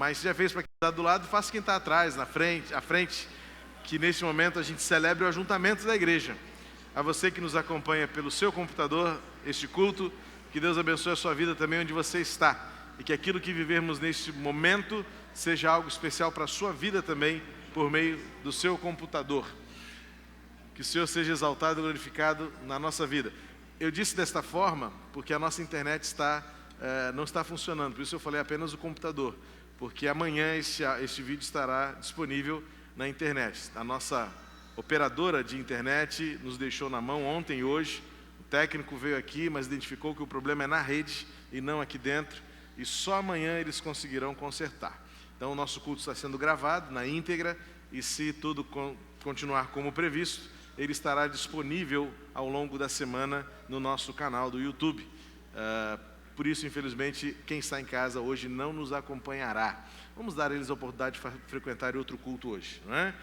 Mas se já fez para quem está do lado, faça quem está atrás, à frente, que neste momento a gente celebre o ajuntamento da igreja. A você que nos acompanha pelo seu computador, este culto, que Deus abençoe a sua vida também onde você está. E que aquilo que vivermos neste momento seja algo especial para a sua vida também, por meio do seu computador. Que o Senhor seja exaltado e glorificado na nossa vida. Eu disse desta forma porque a nossa internet não está funcionando, por isso eu falei apenas o computador, porque amanhã este vídeo estará disponível na internet. A nossa operadora de internet nos deixou na mão ontem e hoje. O técnico veio aqui, mas identificou que o problema é na rede e não aqui dentro, e só amanhã eles conseguirão consertar. Então o nosso culto está sendo gravado na íntegra, e se tudo continuar como previsto, ele estará disponível ao longo da semana no nosso canal do YouTube. Por isso, infelizmente, quem está em casa hoje não nos acompanhará. Vamos dar a eles a oportunidade de frequentar outro culto hoje, não é?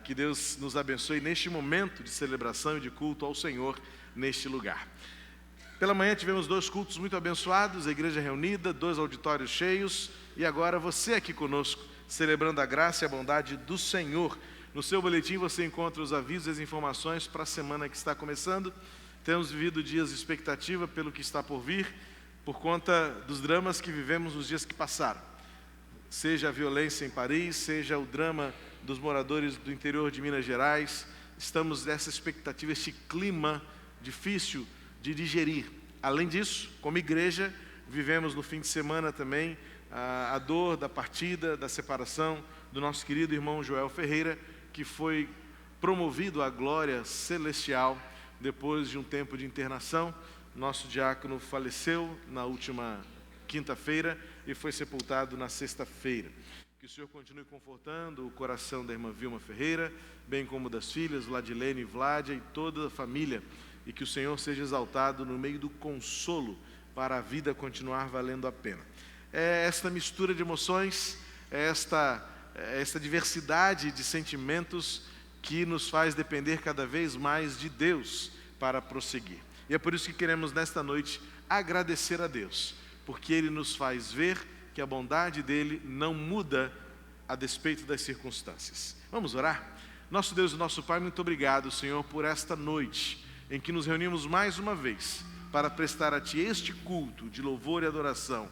Que Deus nos abençoe neste momento de celebração e de culto ao Senhor neste lugar. Pela manhã tivemos 2 cultos muito abençoados, a igreja reunida, 2 auditórios cheios, e agora você aqui conosco, celebrando a graça e a bondade do Senhor. No seu boletim você encontra os avisos e as informações para a semana que está começando. Temos vivido dias de expectativa pelo que está por vir, por conta dos dramas que vivemos nos dias que passaram. Seja a violência em Paris, seja o drama dos moradores do interior de Minas Gerais. Estamos nessa expectativa, este clima difícil de digerir. Além disso, como igreja, vivemos no fim de semana também a dor da partida, da separação do nosso querido irmão Joel Ferreira, que foi promovido à glória celestial depois de um tempo de internação. Nosso diácono faleceu na última quinta-feira e foi sepultado na sexta-feira. Que o Senhor continue confortando o coração da irmã Vilma Ferreira, bem como das filhas, Vladilene e Vládia e toda a família, e que o Senhor seja exaltado no meio do consolo para a vida continuar valendo a pena. É esta mistura de emoções, esta diversidade de sentimentos que nos faz depender cada vez mais de Deus para prosseguir. E é por isso que queremos nesta noite agradecer a Deus, porque Ele nos faz ver que a bondade dEle não muda a despeito das circunstâncias. Vamos orar? Nosso Deus e nosso Pai, muito obrigado, Senhor, por esta noite em que nos reunimos mais uma vez para prestar a Ti este culto de louvor e adoração.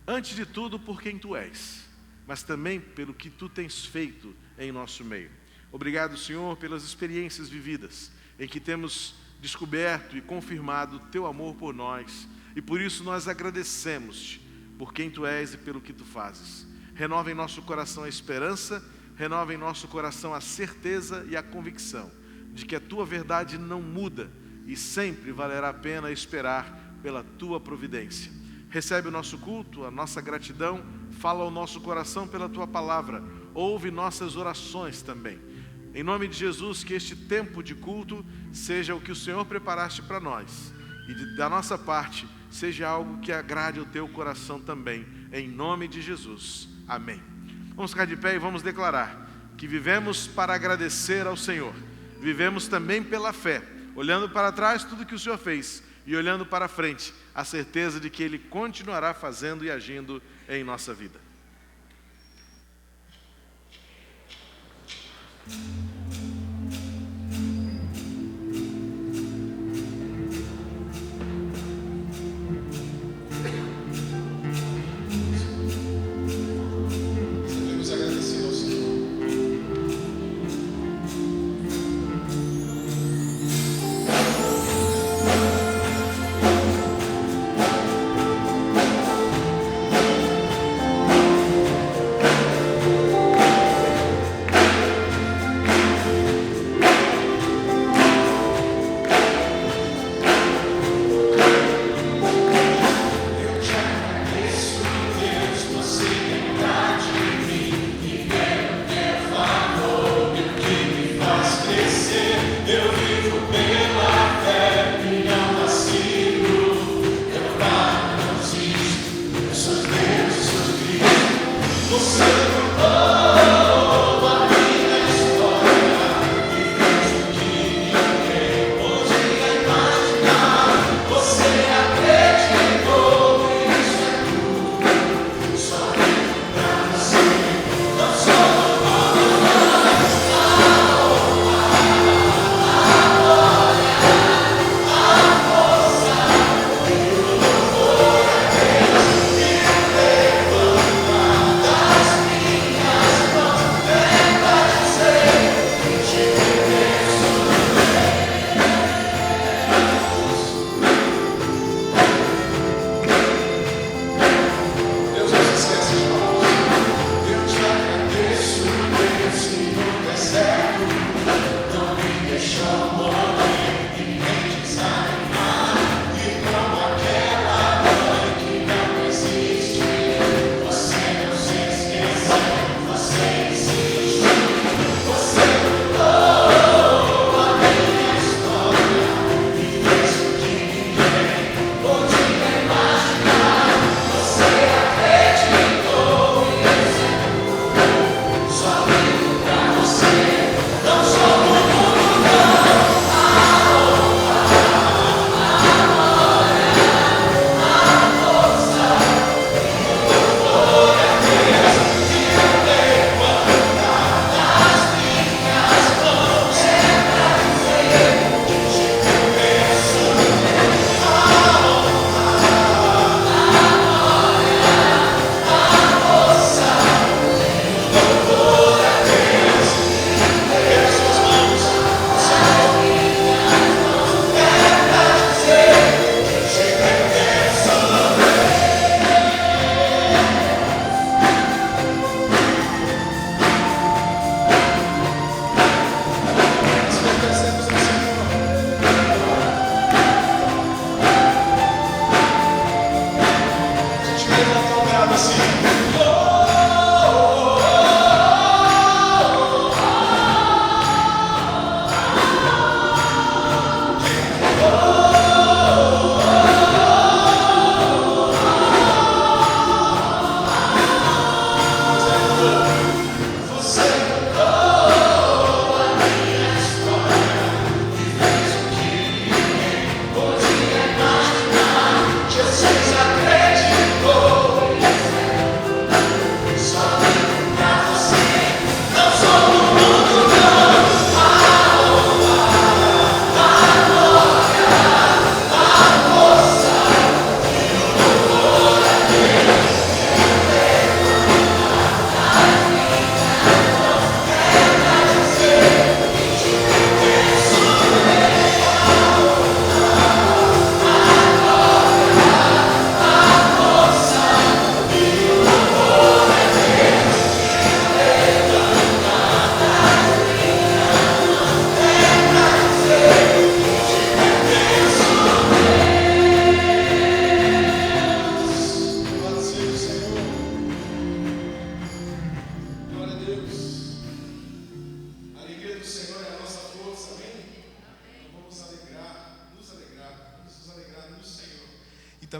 Antes de tudo por quem Tu és, mas também pelo que Tu tens feito em nosso meio. Obrigado, Senhor, pelas experiências vividas, em que temos descoberto e confirmado o Teu amor por nós, e por isso nós agradecemos-Te por quem Tu és e pelo que Tu fazes. Renova em nosso coração a esperança, renova em nosso coração a certeza e a convicção de que a Tua verdade não muda e sempre valerá a pena esperar pela Tua providência. Recebe o nosso culto, a nossa gratidão, fala ao nosso coração pela Tua palavra, ouve nossas orações também. Em nome de Jesus, que este tempo de culto seja o que o Senhor preparaste para nós, e da nossa parte seja algo que agrade o Teu coração também, em nome de Jesus. Amém. Vamos ficar de pé e vamos declarar que vivemos para agradecer ao Senhor, vivemos também pela fé, olhando para trás tudo que o Senhor fez, e olhando para frente, a certeza de que Ele continuará fazendo e agindo em nossa vida. Devemos agradecer ao Senhor.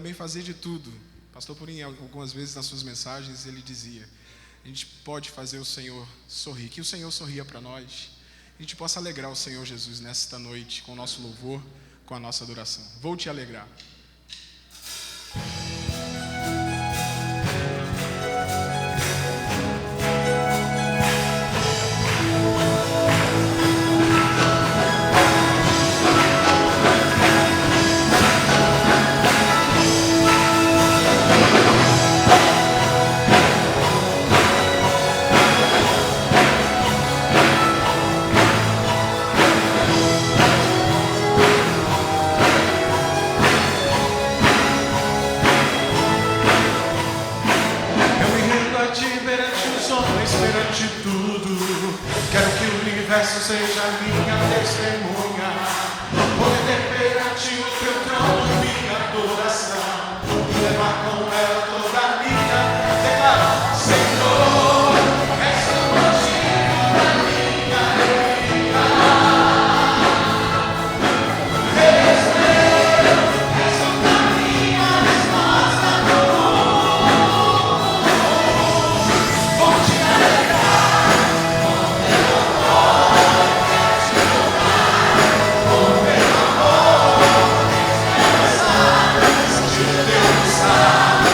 também fazer de tudo. Pastor Purim, algumas vezes nas suas mensagens, ele dizia: a gente pode fazer o Senhor sorrir, que o Senhor sorria para nós. A gente possa alegrar o Senhor Jesus nesta noite, com o nosso louvor, com a nossa adoração. Vou te alegrar. Seja minha testemunha, poder perante o teu trono minha adoração, e levar com ela toda a minha, declarar: Senhor, és o motivo da minha alegria. És a minha resposta, vou te alegrar. Deus sabe.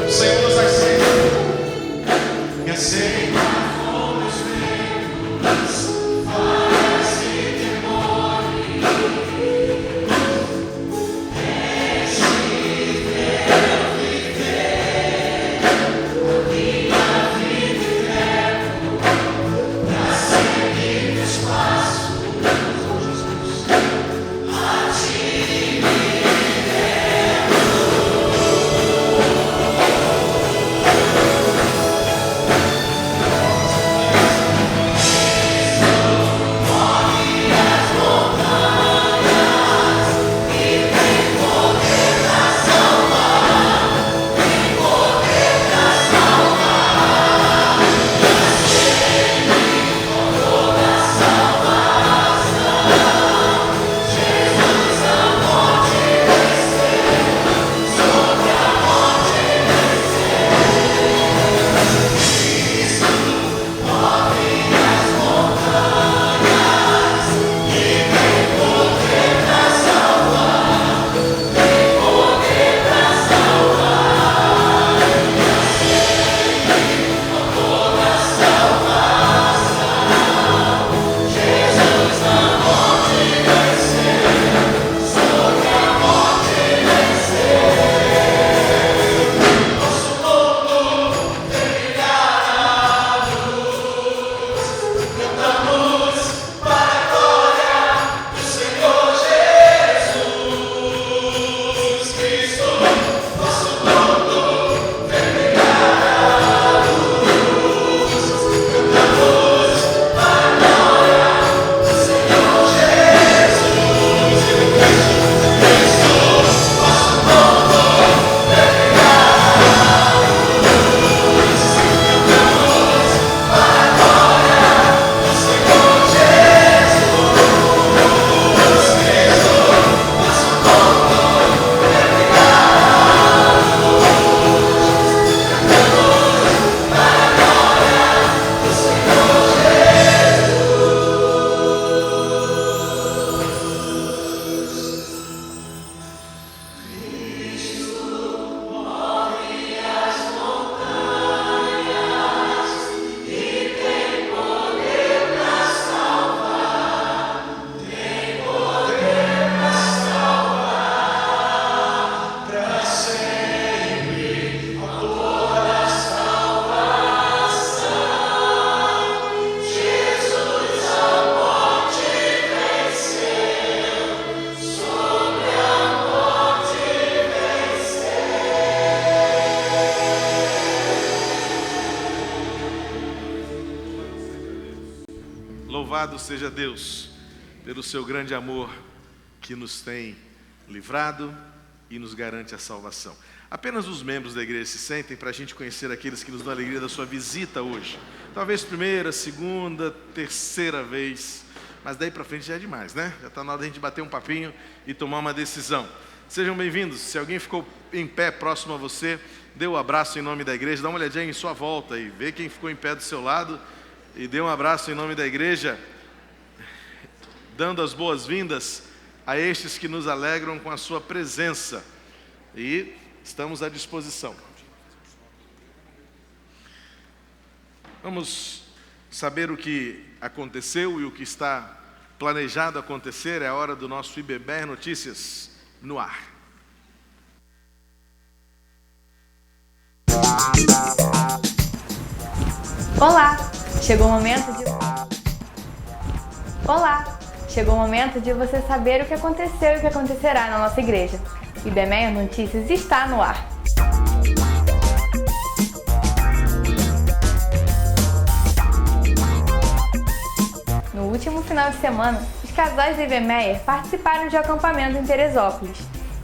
O Senhor nos aceita. Me aceita como espelhos, faz-se temor. Deixe eu viver a minha vida eterna, pra seguir meus passos. A ti me Louvado seja Deus pelo seu grande amor que nos tem livrado e nos garante a salvação. Apenas os membros da igreja se sentem para a gente conhecer aqueles que nos dão a alegria da sua visita hoje. Talvez primeira, segunda, terceira vez, mas daí para frente já é demais, né? Já está na hora da gente bater um papinho e tomar uma decisão. Sejam bem-vindos. Se alguém ficou em pé próximo a você, dê um abraço em nome da igreja, dá uma olhadinha em sua volta e vê quem ficou em pé do seu lado e dê um abraço em nome da igreja, dando as boas-vindas a estes que nos alegram com a sua presença. E estamos à disposição. Vamos saber o que aconteceu e o que está planejado acontecer. É a hora do nosso IBMR Notícias no ar. Olá, chegou o momento de você saber o que aconteceu e o que acontecerá na nossa igreja. O IBMR Notícias está no ar. No último final de semana, os casais da IBMR participaram de um acampamento em Teresópolis.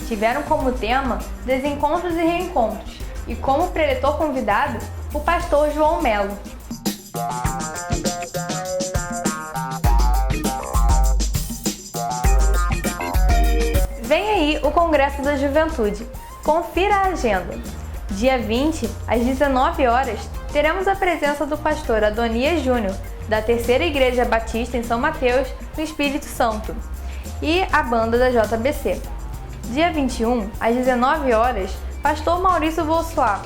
Tiveram como tema desencontros e reencontros, e como preletor convidado, o pastor João Melo. Vem aí o Congresso da Juventude. Confira a agenda. Dia 20, às 19 horas, teremos a presença do pastor Adonias Júnior, da Terceira Igreja Batista em São Mateus, no Espírito Santo, e a banda da JBC. Dia 21, às 19 horas, pastor Maurício Bolsoá.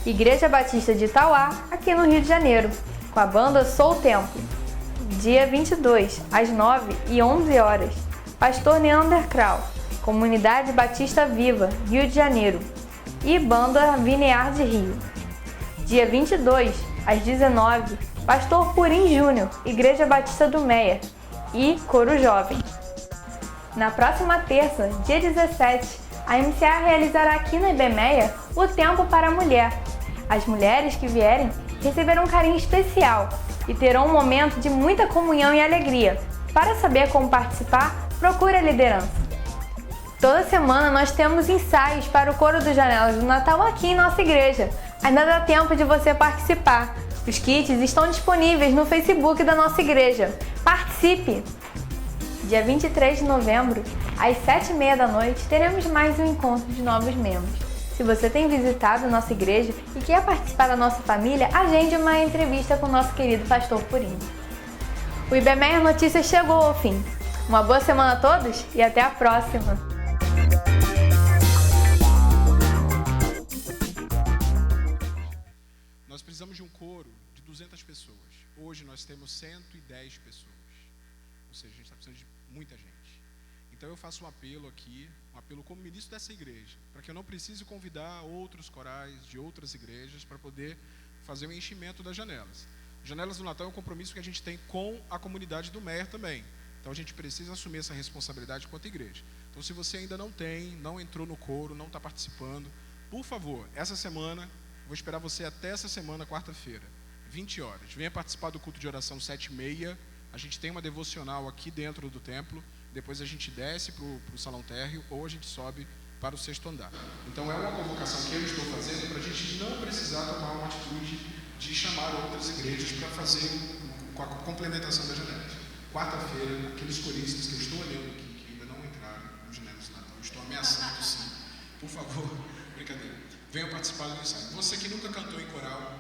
Igreja Batista de Itauá, aqui no Rio de Janeiro, com a banda Sou o Templo. Dia 22, às 9 e 11 horas, Pastor Neander Krau, Comunidade Batista Viva, Rio de Janeiro, e banda Vinear de Rio. Dia 22, às 19, Pastor Purim Júnior, Igreja Batista do Meia, e Coro Jovem. Na próxima terça, dia 17, a MCA realizará aqui na IBMEA o Tempo para a Mulher. As mulheres que vierem receberão um carinho especial e terão um momento de muita comunhão e alegria. Para saber como participar, procure a liderança. Toda semana nós temos ensaios para o Coro dos Janelas do Natal aqui em nossa igreja. Ainda dá tempo de você participar. Os kits estão disponíveis no Facebook da nossa igreja. Participe! Dia 23 de novembro, às 7h30 da noite, teremos mais um encontro de novos membros. Se você tem visitado nossa igreja e quer participar da nossa família, agende uma entrevista com o nosso querido Pastor Purim. O IBMEA Notícias chegou ao fim. Uma boa semana a todos e até a próxima! Nós precisamos de um coro de 200 pessoas. Hoje nós temos 110 pessoas. Ou seja, a gente está precisando de muita gente. Então eu faço um apelo aqui, um apelo como ministro dessa igreja, para que eu não precise convidar outros corais de outras igrejas para poder fazer o enchimento das janelas. Janelas do Natal é um compromisso que a gente tem com a comunidade do MER também. Então a gente precisa assumir essa responsabilidade quanto igreja. Então se você ainda não entrou no coro, não está participando, por favor, essa semana, vou esperar você até essa semana, quarta-feira, 20 horas. Venha participar do culto de oração 7h30. A gente tem uma devocional aqui dentro do templo. Depois a gente desce para o salão térreo ou a gente sobe para o 6º andar. Então é uma convocação que eu estou fazendo para a gente não precisar tomar uma atitude de chamar outras igrejas para fazer a complementação das janelas. Quarta-feira, aqueles coristas que eu estou olhando aqui, que ainda não entraram nos janelas do Natal, eu estou ameaçando sim. Por favor, brincadeira. Venham participar do ensaio. Você que nunca cantou em coral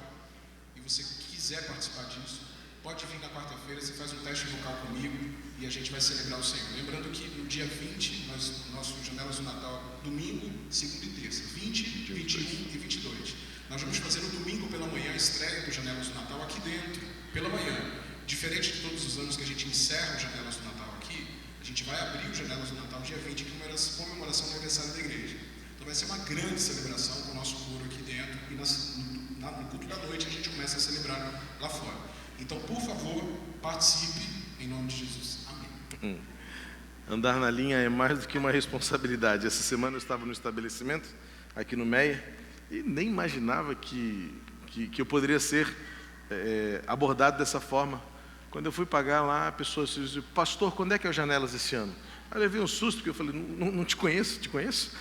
e você quiser participar disso, pode vir na quarta-feira, você faz um teste vocal comigo e a gente vai celebrar o Senhor. Lembrando que no dia 20, nosso Janelas do Natal, domingo, segunda e terça, 20, 21 e 22. Nós vamos fazer no domingo pela manhã a estreia do Janelas do Natal aqui dentro, pela manhã. Diferente de todos os anos que a gente encerra o Janelas do Natal aqui, a gente vai abrir o Janelas do Natal dia 20, que é uma comemoração do aniversário da igreja. Então vai ser uma grande celebração com o nosso coro aqui dentro e no culto da noite a gente começa a celebrar lá fora. Então, por favor, participe em nome de Jesus. Amém. Andar na linha é mais do que uma responsabilidade. Essa semana eu estava no estabelecimento, aqui no Meia, e nem imaginava que eu poderia ser abordado dessa forma. Quando eu fui pagar lá, a pessoa disse: pastor, quando é que é o Janelas esse ano? Aí eu levei um susto, porque eu falei: não te conheço, te conheço?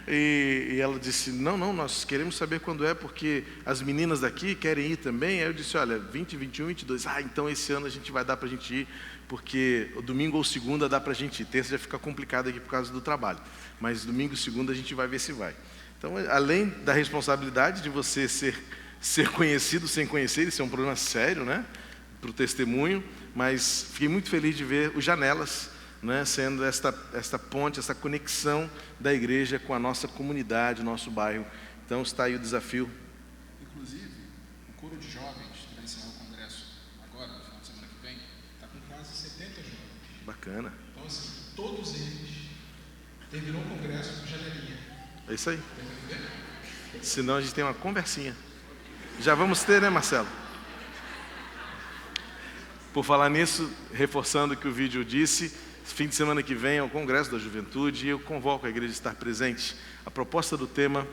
E ela disse: não, nós queremos saber quando é, porque as meninas daqui querem ir também. Aí eu disse: olha, 20, 21, 22. Então esse ano a gente vai dar para a gente ir, porque o domingo ou segunda dá para a gente ir. Terça já fica complicado aqui por causa do trabalho, mas domingo e segunda a gente vai ver se vai. Então, além da responsabilidade de você ser conhecido sem conhecer, isso é um problema sério, né, para o testemunho, mas fiquei muito feliz de ver os Janelas, né, sendo esta ponte, essa conexão da igreja com a nossa comunidade, o nosso bairro. Então está aí o desafio. Inclusive, o coro de jovens, que vai encerrar o congresso agora, no final de semana que vem, está com quase 70 jovens. Bacana. Então, assim, todos eles terminou o congresso com janelinha. É isso aí. Senão a gente tem uma conversinha. Já vamos ter, né, Marcelo? Por falar nisso, reforçando o que o vídeo disse, fim de semana que vem é o Congresso da Juventude e eu convoco a igreja a estar presente. A proposta do tema,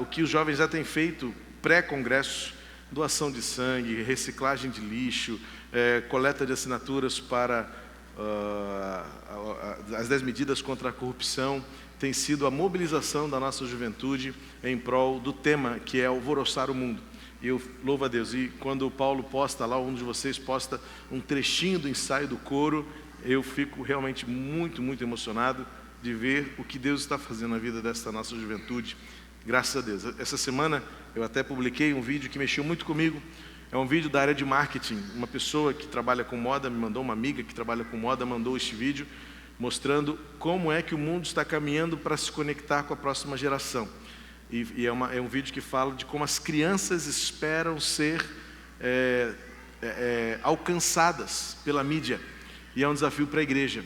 o que os jovens já têm feito pré-congresso, doação de sangue, reciclagem de lixo, coleta de assinaturas para as 10 medidas contra a corrupção, tem sido a mobilização da nossa juventude em prol do tema que é alvoroçar o mundo. E eu louvo a Deus. E quando o Paulo posta lá, um de vocês posta um trechinho do ensaio do coro, eu fico realmente muito, muito emocionado de ver o que Deus está fazendo na vida dessa nossa juventude. Graças a Deus. Essa semana eu até publiquei um vídeo que mexeu muito comigo. É um vídeo da área de marketing. Uma pessoa que trabalha com moda me mandou, uma amiga que trabalha com moda mandou este vídeo, mostrando como é que o mundo está caminhando para se conectar com a próxima geração. e é um vídeo que fala de como as crianças esperam ser alcançadas pela mídia, e é um desafio para a igreja.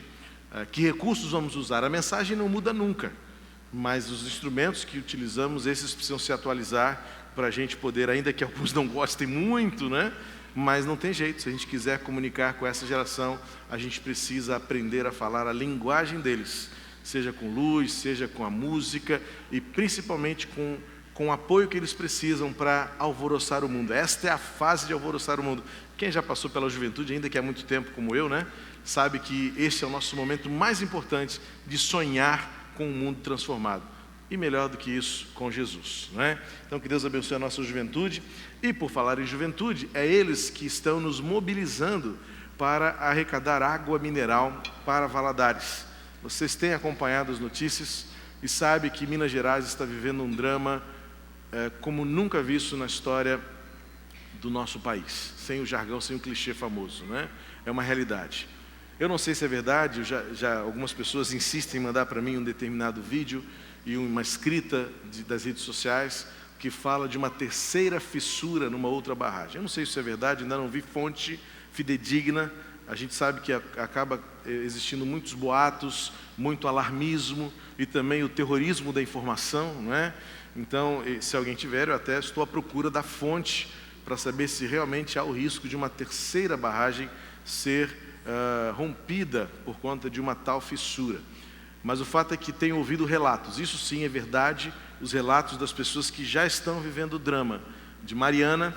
Que recursos vamos usar? A mensagem não muda nunca, mas os instrumentos que utilizamos, esses precisam se atualizar para a gente poder, ainda que alguns não gostem muito, né? Mas não tem jeito, se a gente quiser comunicar com essa geração, a gente precisa aprender a falar a linguagem deles, seja com luz, seja com a música e principalmente com o apoio que eles precisam para alvoroçar o mundo. Esta é a fase de alvoroçar o mundo. Quem já passou pela juventude, ainda que há muito tempo como eu, né, sabe que este é o nosso momento mais importante de sonhar com um mundo transformado. E melhor do que isso, com Jesus, não é? Então, que Deus abençoe a nossa juventude. E por falar em juventude, é eles que estão nos mobilizando para arrecadar água mineral para Valadares. Vocês têm acompanhado as notícias e sabem que Minas Gerais está vivendo um drama como nunca visto na história do nosso país. Sem o jargão, sem o clichê famoso, né? É uma realidade. Eu não sei se é verdade, já algumas pessoas insistem em mandar para mim um determinado vídeo e uma escrita das redes sociais que fala de uma terceira fissura numa outra barragem. Eu não sei se isso é verdade, ainda não vi fonte fidedigna. A gente sabe que acaba existindo muitos boatos, muito alarmismo e também o terrorismo da informação, não é? Então, se alguém tiver, eu até estou à procura da fonte para saber se realmente há o risco de uma terceira barragem ser rompida por conta de uma tal fissura. Mas o fato é que tenho ouvido relatos, isso sim é verdade, os relatos das pessoas que já estão vivendo o drama de Mariana,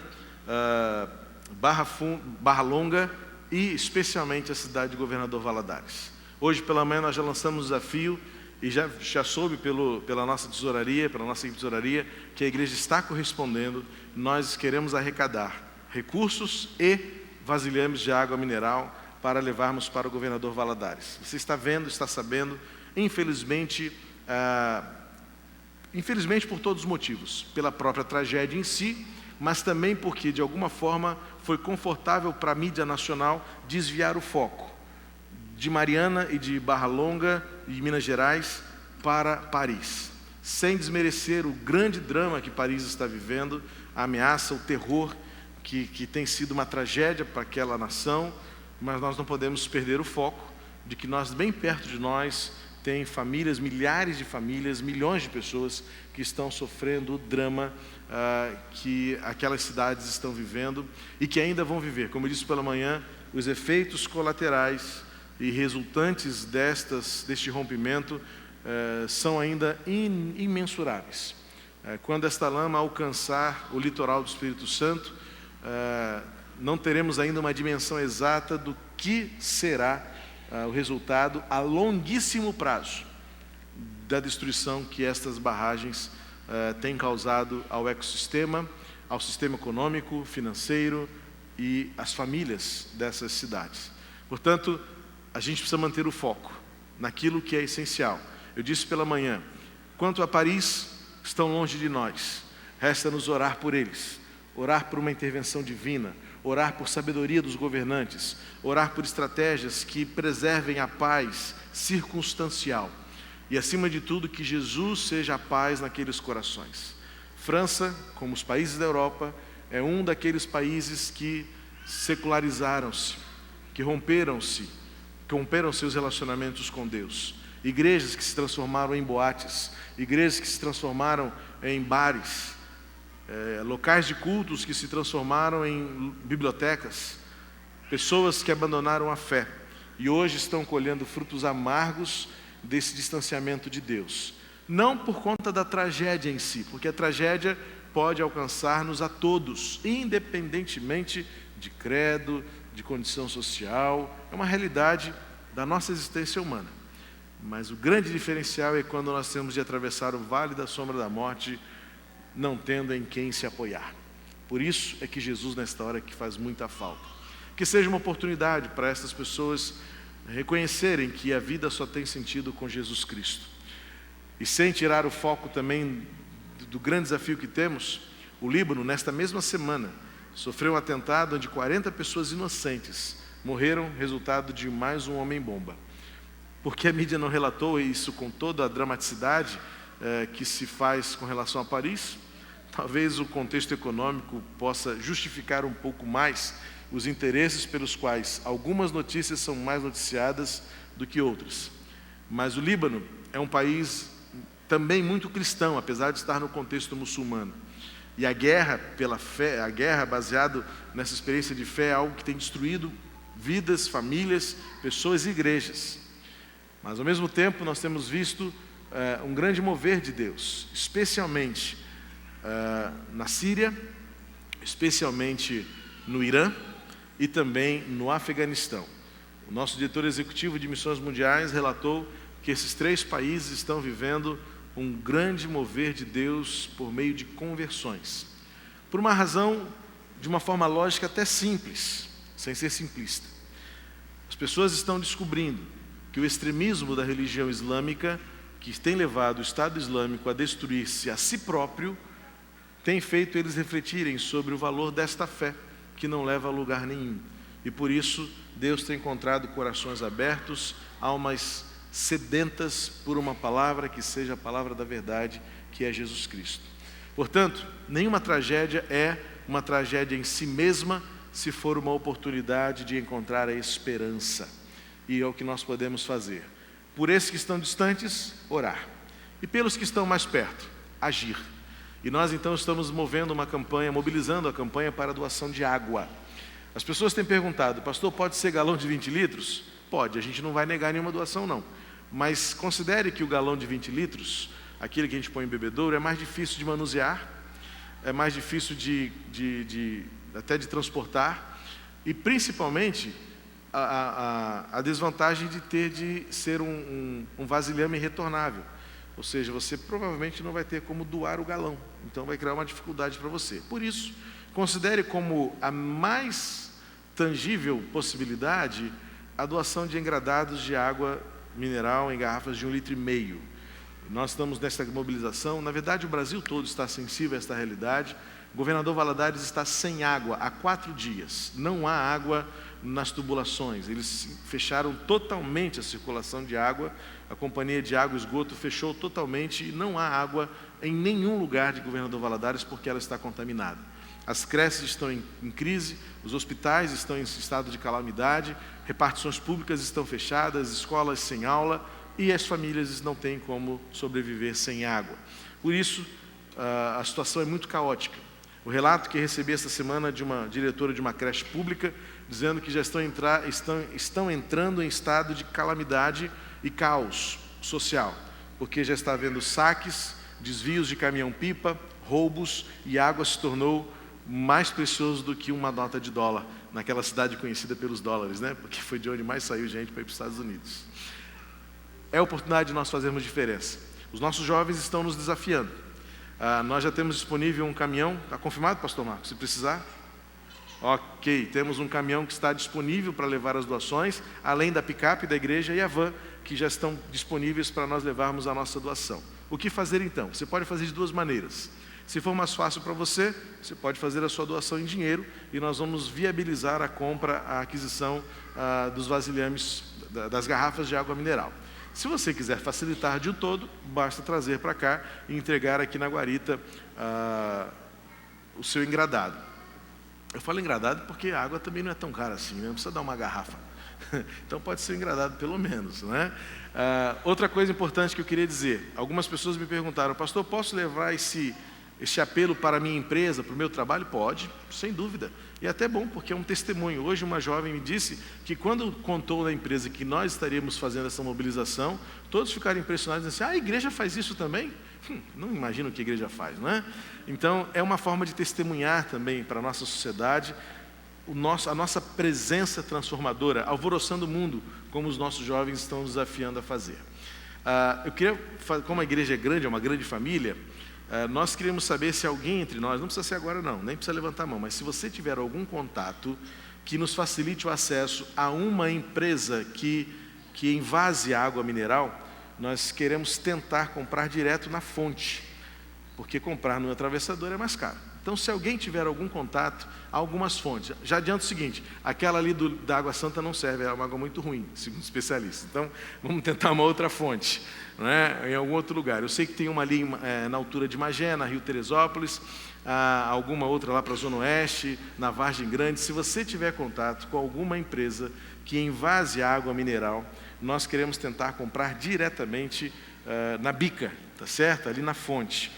Barra Longa e especialmente a cidade de Governador Valadares. Hoje pela manhã nós já lançamos o desafio e já soube pela nossa tesouraria, pela nossa equipe de tesouraria, que a igreja está correspondendo. Nós queremos arrecadar recursos e vasilhames de água mineral para levarmos para o Governador Valadares. Você está vendo, está sabendo, infelizmente por todos os motivos, pela própria tragédia em si, mas também porque de alguma forma foi confortável para a mídia nacional desviar o foco de Mariana e de Barra Longa e Minas Gerais para Paris, sem desmerecer o grande drama que Paris está vivendo, a ameaça, o terror que tem sido uma tragédia para aquela nação, mas nós não podemos perder o foco de que bem perto de nós, tem famílias, milhares de famílias, milhões de pessoas que estão sofrendo o drama que aquelas cidades estão vivendo e que ainda vão viver. Como eu disse pela manhã, os efeitos colaterais e resultantes deste rompimento são ainda imensuráveis. Quando esta lama alcançar o litoral do Espírito Santo, não teremos ainda uma dimensão exata do que será o resultado a longuíssimo prazo da destruição que estas barragens têm causado ao ecossistema, ao sistema econômico, financeiro e às famílias dessas cidades. Portanto, a gente precisa manter o foco naquilo que é essencial. Eu disse pela manhã, quanto a Paris, estão longe de nós, resta-nos orar por eles, orar por uma intervenção divina, orar por sabedoria dos governantes, orar por estratégias que preservem a paz circunstancial e, acima de tudo, que Jesus seja a paz naqueles corações. França, como os países da Europa, é um daqueles países que secularizaram-se, que romperam seus relacionamentos com Deus. Igrejas que se transformaram em boates, igrejas que se transformaram em bares, locais de cultos que se transformaram em bibliotecas, pessoas que abandonaram a fé e hoje estão colhendo frutos amargos desse distanciamento de Deus. Não por conta da tragédia em si, porque a tragédia pode alcançar-nos a todos, independentemente de credo, de condição social, é uma realidade da nossa existência humana. Mas o grande diferencial é quando nós temos de atravessar o vale da sombra da morte, não tendo em quem se apoiar. Por isso é que Jesus, nesta hora, que faz muita falta. Que seja uma oportunidade para essas pessoas reconhecerem que a vida só tem sentido com Jesus Cristo. E sem tirar o foco também do grande desafio que temos, o Líbano, nesta mesma semana, sofreu um atentado onde 40 pessoas inocentes morreram, resultado de mais um homem-bomba. Porque a mídia não relatou isso com toda a dramaticidade, que se faz com relação a Paris. Talvez o contexto econômico possa justificar um pouco mais os interesses pelos quais algumas notícias são mais noticiadas do que outras. Mas o Líbano é um país também muito cristão, apesar de estar no contexto muçulmano. E a guerra pela fé, a guerra baseada nessa experiência de fé é algo que tem destruído vidas, famílias, pessoas e igrejas. Mas ao mesmo tempo nós temos visto um grande mover de Deus, especialmente na Síria, especialmente no Irã e também no Afeganistão. O nosso diretor executivo de Missões Mundiais relatou que esses 3 países estão vivendo um grande mover de Deus por meio de conversões. Por uma razão, de uma forma lógica até simples, sem ser simplista. As pessoas estão descobrindo que o extremismo da religião islâmica, que tem levado o Estado Islâmico a destruir-se a si próprio, tem feito eles refletirem sobre o valor desta fé, que não leva a lugar nenhum. E por isso, Deus tem encontrado corações abertos, almas sedentas por uma palavra que seja a palavra da verdade, que é Jesus Cristo. Portanto, nenhuma tragédia é uma tragédia em si mesma, se for uma oportunidade de encontrar a esperança. E é o que nós podemos fazer. Por esses que estão distantes, orar. E pelos que estão mais perto, agir. E nós então estamos movendo uma campanha, mobilizando a campanha para a doação de água. As pessoas têm perguntado, pastor, pode ser galão de 20 litros? Pode, a gente não vai negar nenhuma doação não. Mas considere que o galão de 20 litros, aquele que a gente põe em bebedouro, é mais difícil de manusear, é mais difícil até de transportar, e principalmente a desvantagem de ser um vasilhame retornável. Ou seja, você provavelmente não vai ter como doar o galão, então vai criar uma dificuldade para você. Por isso, considere como a mais tangível possibilidade a doação de engradados de água mineral em garrafas de 1,5 litro. Nós estamos nesta mobilização, na verdade o Brasil todo está sensível a esta realidade. O governador Valadares está sem água há 4 dias, não há água nas tubulações, eles fecharam totalmente a circulação de água, a companhia de água e esgoto fechou totalmente e não há água em nenhum lugar de governador Valadares porque ela está contaminada. As creches estão em crise, os hospitais estão em estado de calamidade, repartições públicas estão fechadas, escolas sem aula e as famílias não têm como sobreviver sem água. Por isso, a situação é muito caótica. O relato que recebi esta semana de uma diretora de uma creche pública, dizendo que já estão entrando em estado de calamidade e caos social, porque já está havendo saques, desvios de caminhão-pipa, roubos e a água se tornou mais precioso do que uma nota de dólar, naquela cidade conhecida pelos dólares, né? Porque foi de onde mais saiu gente para ir para os Estados Unidos. É a oportunidade de nós fazermos diferença. Os nossos jovens estão nos desafiando. Nós já temos disponível um caminhão, está confirmado, pastor Marcos, se precisar? Ok, temos um caminhão que está disponível para levar as doações, além da picape da igreja e a van, que já estão disponíveis para nós levarmos a nossa doação. O que fazer então? Você pode fazer de 2 maneiras. Se for mais fácil para você, você pode fazer a sua doação em dinheiro e nós vamos viabilizar a compra, a aquisição dos vasilhames, das garrafas de água mineral. Se você quiser facilitar de um todo, basta trazer para cá e entregar aqui na guarita o seu engradado. Eu falo engradado porque a água também não é tão cara assim, né? Não precisa dar uma garrafa. Então pode ser engradado pelo menos, né? Outra coisa importante que eu queria dizer, algumas pessoas me perguntaram, pastor, posso levar esse apelo para a minha empresa, para o meu trabalho? Pode, sem dúvida. E é até bom, porque é um testemunho. Hoje uma jovem me disse que quando contou na empresa que nós estaríamos fazendo essa mobilização, todos ficaram impressionados e disseram, a igreja faz isso também? Não imagino o que a igreja faz, não é? Então, é uma forma de testemunhar também para a nossa sociedade a nossa presença transformadora, alvoroçando o mundo, como os nossos jovens estão desafiando a fazer. Eu queria, como a igreja é grande, é uma grande família, nós queríamos saber se alguém entre nós, não precisa ser agora não, nem precisa levantar a mão, mas se você tiver algum contato que nos facilite o acesso a uma empresa que envase água mineral, nós queremos tentar comprar direto na fonte. porque comprar no atravessador é mais caro. Então, se alguém tiver algum contato, há algumas fontes. Já adianto o seguinte, aquela ali da Água Santa não serve, é uma água muito ruim, segundo especialistas. Então, vamos tentar uma outra fonte, não é? Em algum outro lugar. Eu sei que tem uma ali na altura de Magé, na Rio Teresópolis, alguma outra lá para a Zona Oeste, na Vargem Grande. Se você tiver contato com alguma empresa que envase água mineral, nós queremos tentar comprar diretamente na bica, tá certo? Ali na fonte,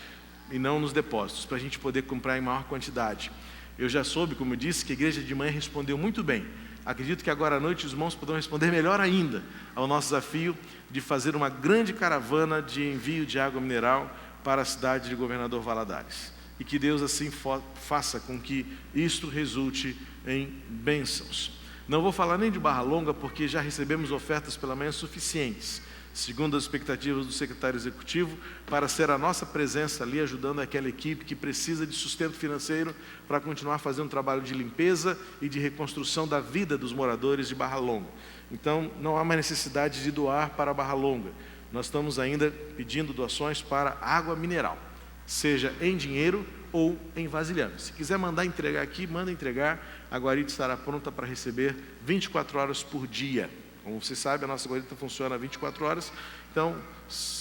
e não nos depósitos, para a gente poder comprar em maior quantidade. Eu já soube, como eu disse, que a igreja de manhã respondeu muito bem. Acredito que agora à noite os irmãos poderão responder melhor ainda ao nosso desafio de fazer uma grande caravana de envio de água mineral para a cidade de Governador Valadares. E que Deus assim faça com que isto resulte em bênçãos. Não vou falar nem de Barra Longa, porque já recebemos ofertas pela manhã suficientes, segundo as expectativas do secretário executivo, para ser a nossa presença ali, ajudando aquela equipe que precisa de sustento financeiro para continuar fazendo um trabalho de limpeza e de reconstrução da vida dos moradores de Barra Longa. Então, não há mais necessidade de doar para Barra Longa. Nós estamos ainda pedindo doações para água mineral, seja em dinheiro ou em vasilhame. Se quiser mandar entregar aqui, manda entregar. A guarita estará pronta para receber 24 horas por dia. Como você sabe, a nossa guarita funciona 24 horas, então,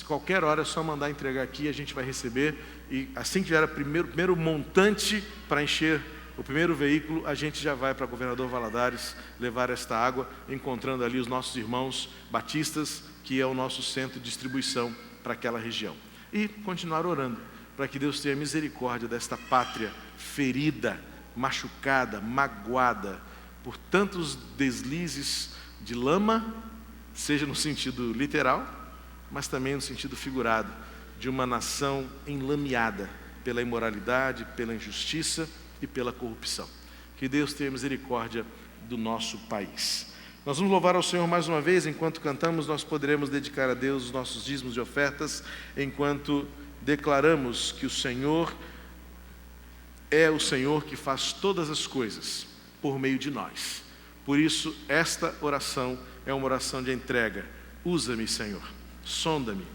qualquer hora é só mandar entregar aqui, a gente vai receber, e assim que tiver o primeiro montante para encher o primeiro veículo, a gente já vai para Governador Valadares levar esta água, encontrando ali os nossos irmãos batistas, que é o nosso centro de distribuição para aquela região. E continuar orando, para que Deus tenha misericórdia desta pátria ferida, machucada, magoada, por tantos deslizes de lama, seja no sentido literal, mas também no sentido figurado, de uma nação enlameada pela imoralidade, pela injustiça e pela corrupção. Que Deus tenha misericórdia do nosso país. Nós vamos louvar ao Senhor mais uma vez. Enquanto cantamos, nós poderemos dedicar a Deus os nossos dízimos e ofertas, enquanto declaramos que o Senhor é o Senhor que faz todas as coisas por meio de nós. Por isso, esta oração é uma oração de entrega. Usa-me, Senhor, sonda-me,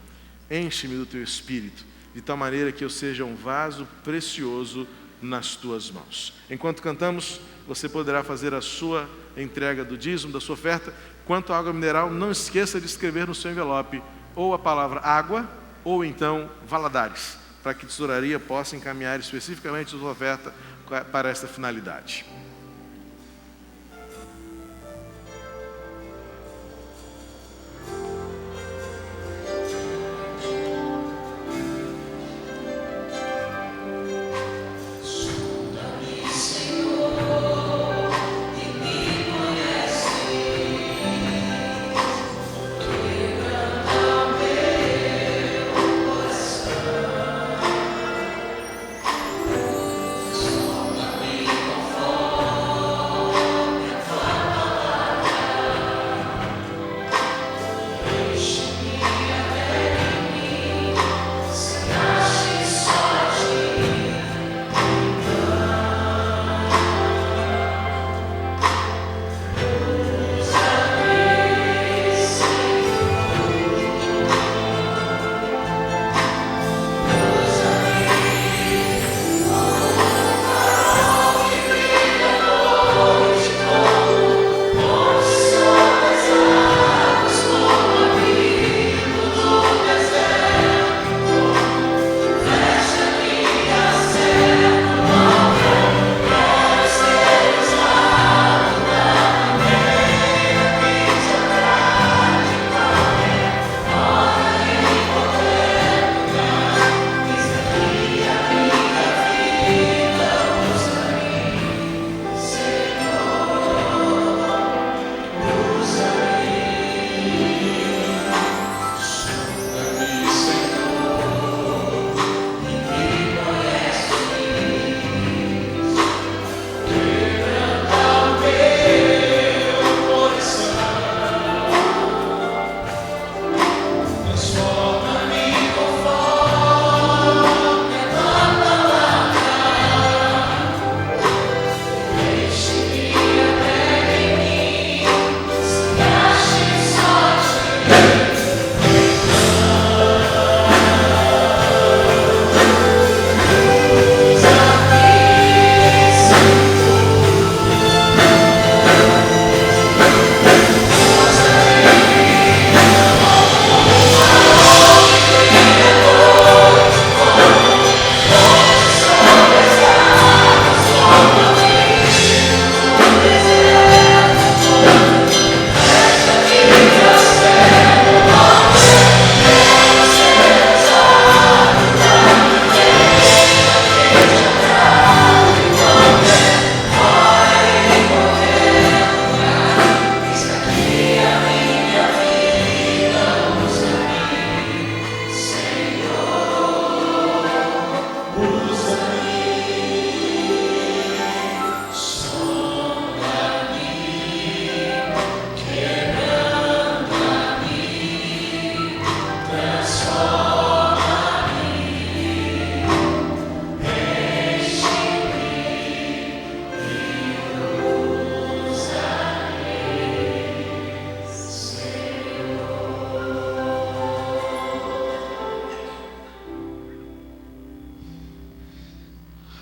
enche-me do Teu Espírito, de tal maneira que eu seja um vaso precioso nas Tuas mãos. Enquanto cantamos, você poderá fazer a sua entrega do dízimo, da sua oferta. Quanto à água mineral, não esqueça de escrever no seu envelope ou a palavra água, ou então Valadares, para que a tesouraria possa encaminhar especificamente a sua oferta para esta finalidade. Conforme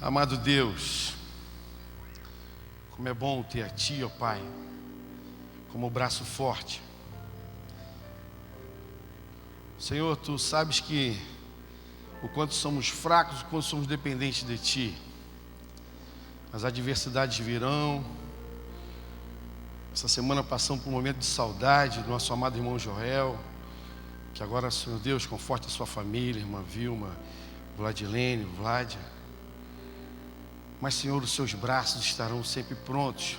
Amado Deus, como é bom ter a Ti, ó Pai, como braço forte. Senhor, Tu sabes que o quanto somos fracos, o quanto somos dependentes de Ti. As adversidades virão. Essa semana passamos por um momento de saudade do nosso amado irmão Joel, que agora, Senhor Deus, conforte a sua família, irmã Vilma, Vladilene, Vládia. Mas, Senhor, os seus braços estarão sempre prontos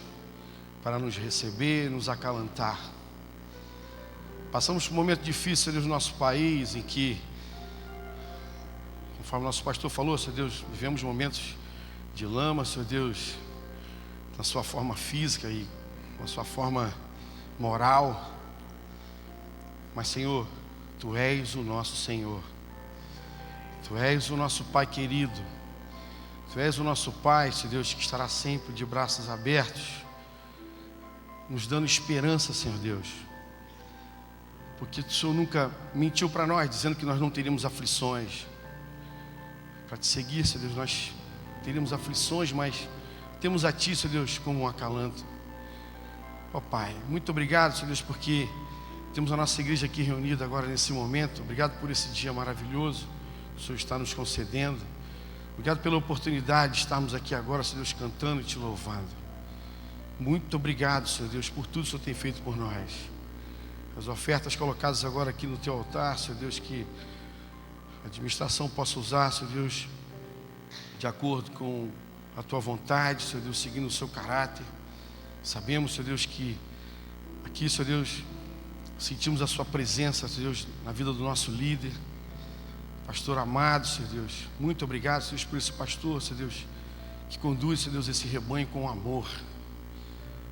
para nos receber, nos acalentar. Passamos por um momento difícil no nosso país, em que, conforme o nosso pastor falou, Senhor Deus, vivemos momentos de lama, Senhor Deus, na sua forma física e na sua forma moral. Mas, Senhor, Tu és o nosso Senhor. Tu és o nosso Pai querido. Tu és o nosso Pai, Senhor Deus, que estará sempre de braços abertos, nos dando esperança, Senhor Deus. Porque o Senhor nunca mentiu para nós, dizendo que nós não teríamos aflições. Para Te seguir, Senhor Deus, nós teríamos aflições, mas temos a Ti, Senhor Deus, como um acalanto. Ó Pai, muito obrigado, Senhor Deus, porque temos a nossa igreja aqui reunida agora nesse momento. Obrigado por esse dia maravilhoso que o Senhor está nos concedendo. Obrigado pela oportunidade de estarmos aqui agora, Senhor Deus, cantando e Te louvando. Muito obrigado, Senhor Deus, por tudo que o Senhor tem feito por nós. As ofertas colocadas agora aqui no Teu altar, Senhor Deus, que a administração possa usar, Senhor Deus, de acordo com a Tua vontade, Senhor Deus, seguindo o Seu caráter. Sabemos, Senhor Deus, que aqui, Senhor Deus, sentimos a Sua presença, Senhor Deus, na vida do nosso líder, pastor amado, Senhor Deus. Muito obrigado, Senhor Deus, por esse pastor, Senhor Deus, que conduz, Senhor Deus, esse rebanho com amor.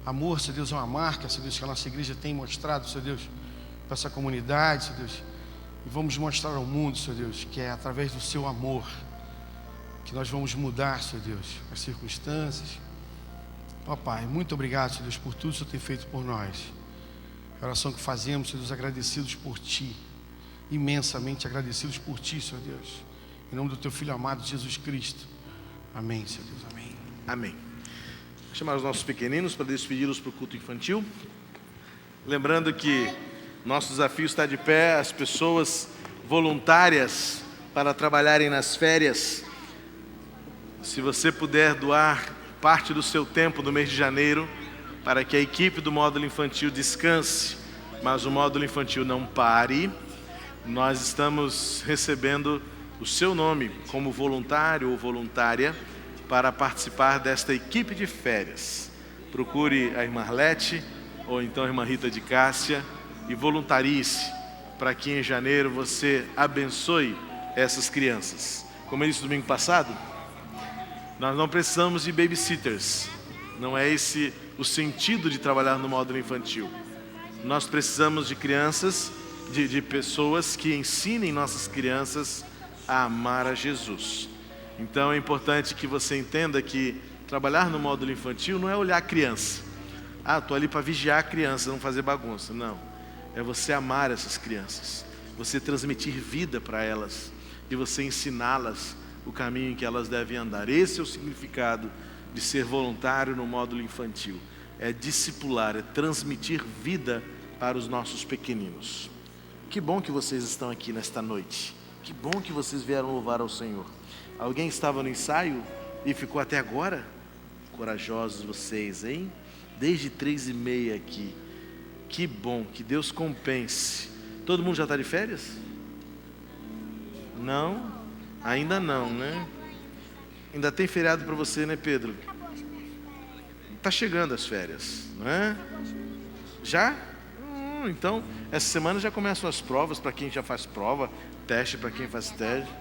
Amor, Senhor Deus, é uma marca, Senhor Deus, que a nossa igreja tem mostrado, Senhor Deus, para essa comunidade, Senhor Deus. E vamos mostrar ao mundo, Senhor Deus, que é através do Seu amor que nós vamos mudar, Senhor Deus, as circunstâncias. Ó Pai, muito obrigado, Senhor Deus, por tudo que o Senhor tem feito por nós. A oração que fazemos, Senhor Deus, agradecidos por Ti, imensamente agradecidos por Ti, Senhor Deus. Em nome do Teu Filho amado, Jesus Cristo. Amém, Senhor Deus, amém. Amém. Vou chamar os nossos pequeninos para despedi-los para o culto infantil. Lembrando que nosso desafio está de pé, as pessoas voluntárias para trabalharem nas férias. Se você puder doar parte do seu tempo no mês de janeiro, para que a equipe do módulo infantil descanse, mas o módulo infantil não pare, nós estamos recebendo o seu nome como voluntário ou voluntária para participar desta equipe de férias. Procure a irmã Arlete ou então a irmã Rita de Cássia e voluntarie-se para que em janeiro você abençoe essas crianças. Como eu disse domingo passado, nós não precisamos de babysitters. Não é esse o sentido de trabalhar no módulo infantil. Nós precisamos de crianças, de pessoas que ensinem nossas crianças a amar a Jesus. Então é importante que você entenda que trabalhar no módulo infantil não é olhar a criança. Ah, estou ali para vigiar a criança, não fazer bagunça. Não, é você amar essas crianças, você transmitir vida para elas e você ensiná-las o caminho em que elas devem andar. Esse é o significado de ser voluntário no módulo infantil. É discipular, é transmitir vida para os nossos pequeninos. Que bom que vocês estão aqui nesta noite. Que bom que vocês vieram louvar ao Senhor. Alguém estava no ensaio e ficou até agora? Corajosos vocês, hein? Desde 3h30 aqui. Que bom, que Deus compense. Todo mundo já está de férias? Não? Ainda não, né? Ainda tem feriado para você, né, Pedro? Está chegando as férias, não é? Já? Então, essa semana já começam as provas para quem já faz prova, teste para quem faz teste.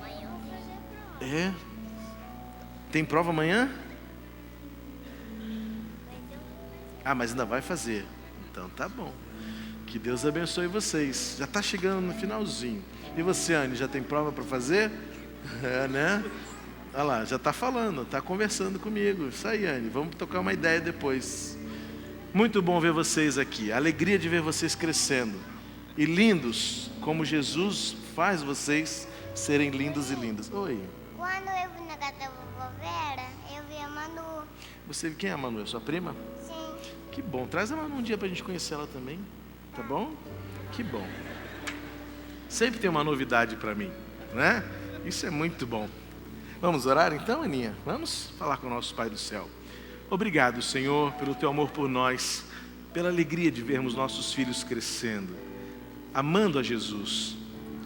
É? Tem prova amanhã? Ah, mas ainda vai fazer. Então tá bom. Que Deus abençoe vocês. Já está chegando no finalzinho. E você, Anne, já tem prova para fazer? É, né? Olha lá, já está falando, está conversando comigo. Isso aí, Anne, vamos tocar uma ideia depois. Muito bom ver vocês aqui. A alegria de ver vocês crescendo. E lindos, como Jesus faz vocês serem lindos e lindas. Oi. Quando eu fui na casa da vovó Vera, Quem é a Manu? É sua prima? Sim. Que bom. Traz a Manu um dia pra gente conhecer ela também. Tá bom? Que bom. Sempre tem uma novidade para mim, né? Isso é muito bom. Vamos orar então, Aninha? Vamos falar com o nosso Pai do céu. Obrigado, Senhor, pelo teu amor por nós, pela alegria de vermos nossos filhos crescendo, amando a Jesus,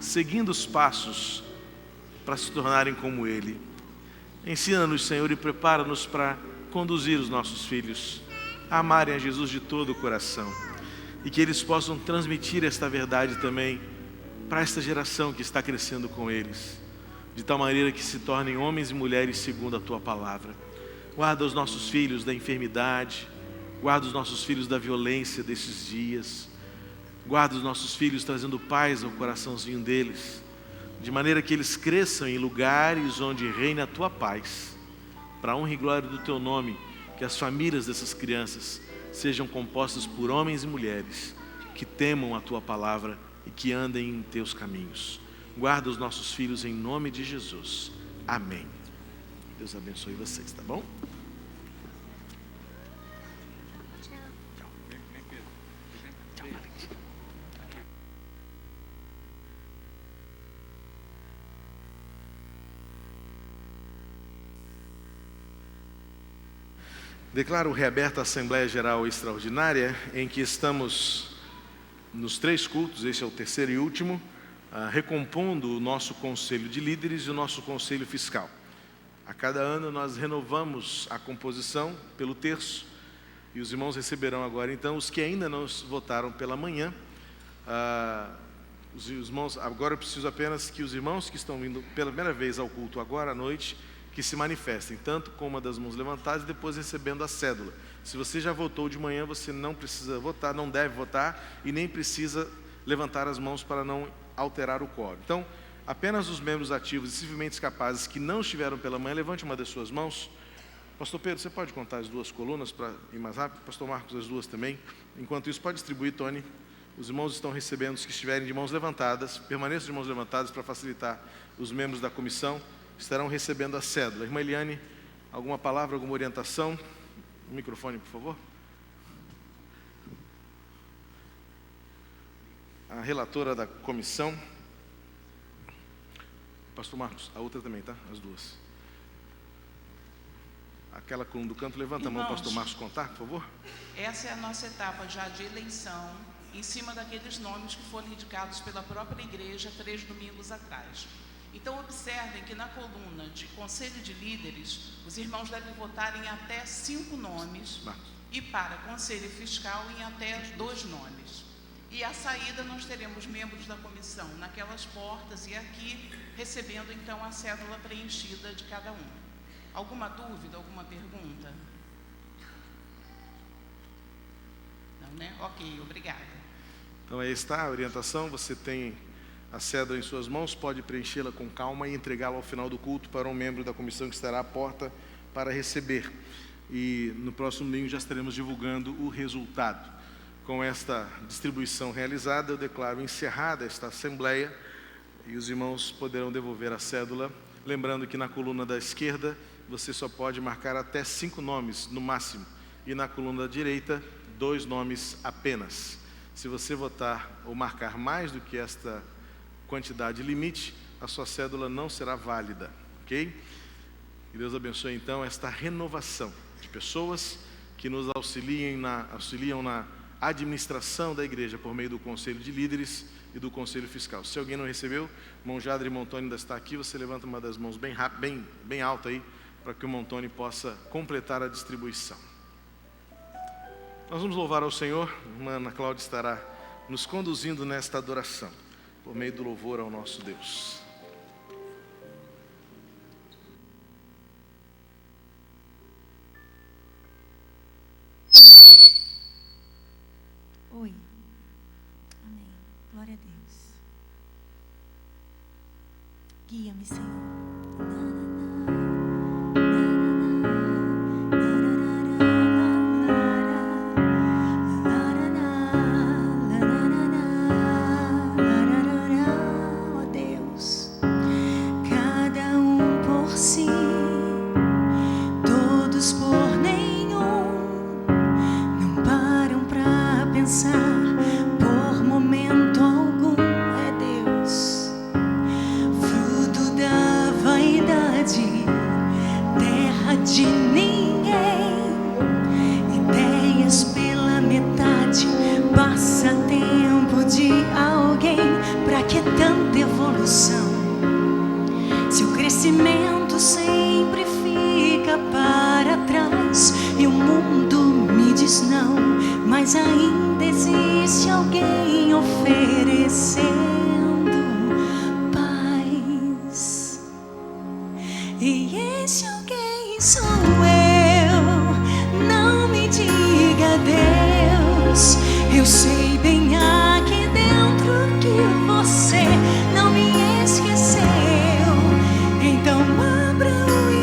seguindo os passos para se tornarem como Ele. Ensina-nos, Senhor, e prepara-nos para conduzir os nossos filhos a amarem a Jesus de todo o coração e que eles possam transmitir esta verdade também para esta geração que está crescendo com eles, de tal maneira que se tornem homens e mulheres segundo a Tua palavra. Guarda os nossos filhos da enfermidade, guarda os nossos filhos da violência desses dias, guarda os nossos filhos trazendo paz ao coraçãozinho deles, de maneira que eles cresçam em lugares onde reina a Tua paz, para a honra e glória do Teu nome, que as famílias dessas crianças sejam compostas por homens e mulheres que temam a Tua palavra e que andem em Teus caminhos. Guarda os nossos filhos em nome de Jesus. Amém. Deus abençoe vocês, tá bom? Declaro reaberta a Assembleia Geral Extraordinária, em que estamos nos 3 cultos, esse é o terceiro e último, recompondo o nosso Conselho de Líderes e o nosso Conselho Fiscal. A cada ano nós renovamos a composição pelo terço, e os irmãos receberão agora, então, os que ainda não votaram pela manhã. Os irmãos, agora eu preciso apenas que os irmãos que estão vindo pela primeira vez ao culto agora à noite, que se manifestem, tanto com uma das mãos levantadas e depois recebendo a cédula. Se você já votou de manhã, você não precisa votar, não deve votar e nem precisa levantar as mãos para não alterar o quórum. Então, apenas os membros ativos e civilmente capazes que não estiveram pela manhã, levante uma das suas mãos. Pastor Pedro, você pode contar as 2 colunas para ir mais rápido? Pastor Marcos, as 2 também. Enquanto isso, pode distribuir, Tony. Os irmãos estão recebendo os que estiverem de mãos levantadas. Permaneçam de mãos levantadas para facilitar os membros da comissão. Estarão recebendo a cédula. Irmã Eliane, alguma palavra, alguma orientação? O microfone, por favor. A relatora da comissão. Pastor Marcos, a outra também, tá? As 2. Aquela coluna do canto, levanta a mão, Pastor Marcos, contar, por favor. Essa é a nossa etapa já de eleição, em cima daqueles nomes que foram indicados pela própria igreja 3 domingos atrás. Então, observem que na coluna de Conselho de Líderes, os irmãos devem votar em até 5 nomes e para Conselho Fiscal em até 2 nomes. E à saída nós teremos membros da comissão naquelas portas e aqui, recebendo então a cédula preenchida de cada um. Alguma dúvida, alguma pergunta? Não, né? Ok, obrigada. Então aí está a orientação, você tem a cédula em suas mãos, pode preenchê-la com calma e entregá-la ao final do culto para um membro da comissão que estará à porta para receber. E no próximo domingo já estaremos divulgando o resultado. Com esta distribuição realizada, eu declaro encerrada esta assembleia e os irmãos poderão devolver a cédula. Lembrando que na coluna da esquerda, você só pode marcar até 5 nomes no máximo. E na coluna da direita, 2 nomes apenas. Se você votar ou marcar mais do que esta quantidade limite, a sua cédula não será válida, ok? Que Deus abençoe então esta renovação de pessoas que nos auxiliam na administração da igreja por meio do Conselho de Líderes e do Conselho Fiscal. Se alguém não recebeu, irmão Jadre e irmão Tony ainda está aqui, você levanta uma das mãos bem rápido, bem alta aí, para que o irmão Tony possa completar a distribuição. Nós vamos louvar ao Senhor. A irmã Ana Cláudia estará nos conduzindo nesta adoração, por meio do louvor ao nosso Deus. Oi. Amém. Glória a Deus. Guia-me, Senhor. Todos por nenhum. de ninguém. Ideias pela metade, passatempo de alguém. Pra que tanta evolução? Se o crescimento sempre fica para trás e o mundo me diz não, mas ainda existe alguém oferecendo paz. E esse alguém sou eu. Não me diga Deus, eu sei bem aqui dentro que você não me esqueceu. Então abra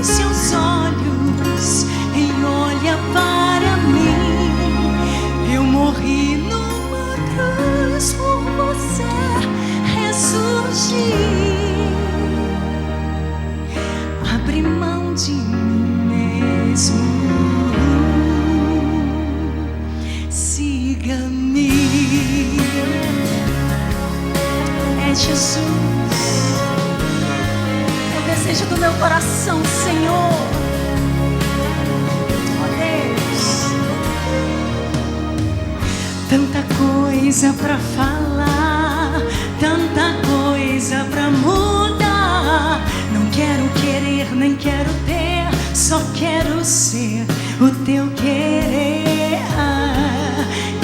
os seus olhos e olha para mim. Eu morri numa cruz por você ressurgir. Abre mão de mim mesmo. Siga-me. É Jesus. Desejo do meu coração, Senhor. Oh Deus, tanta coisa pra falar, tanta coisa pra mudar. Não quero querer, nem quero ter, só quero ser o teu querer.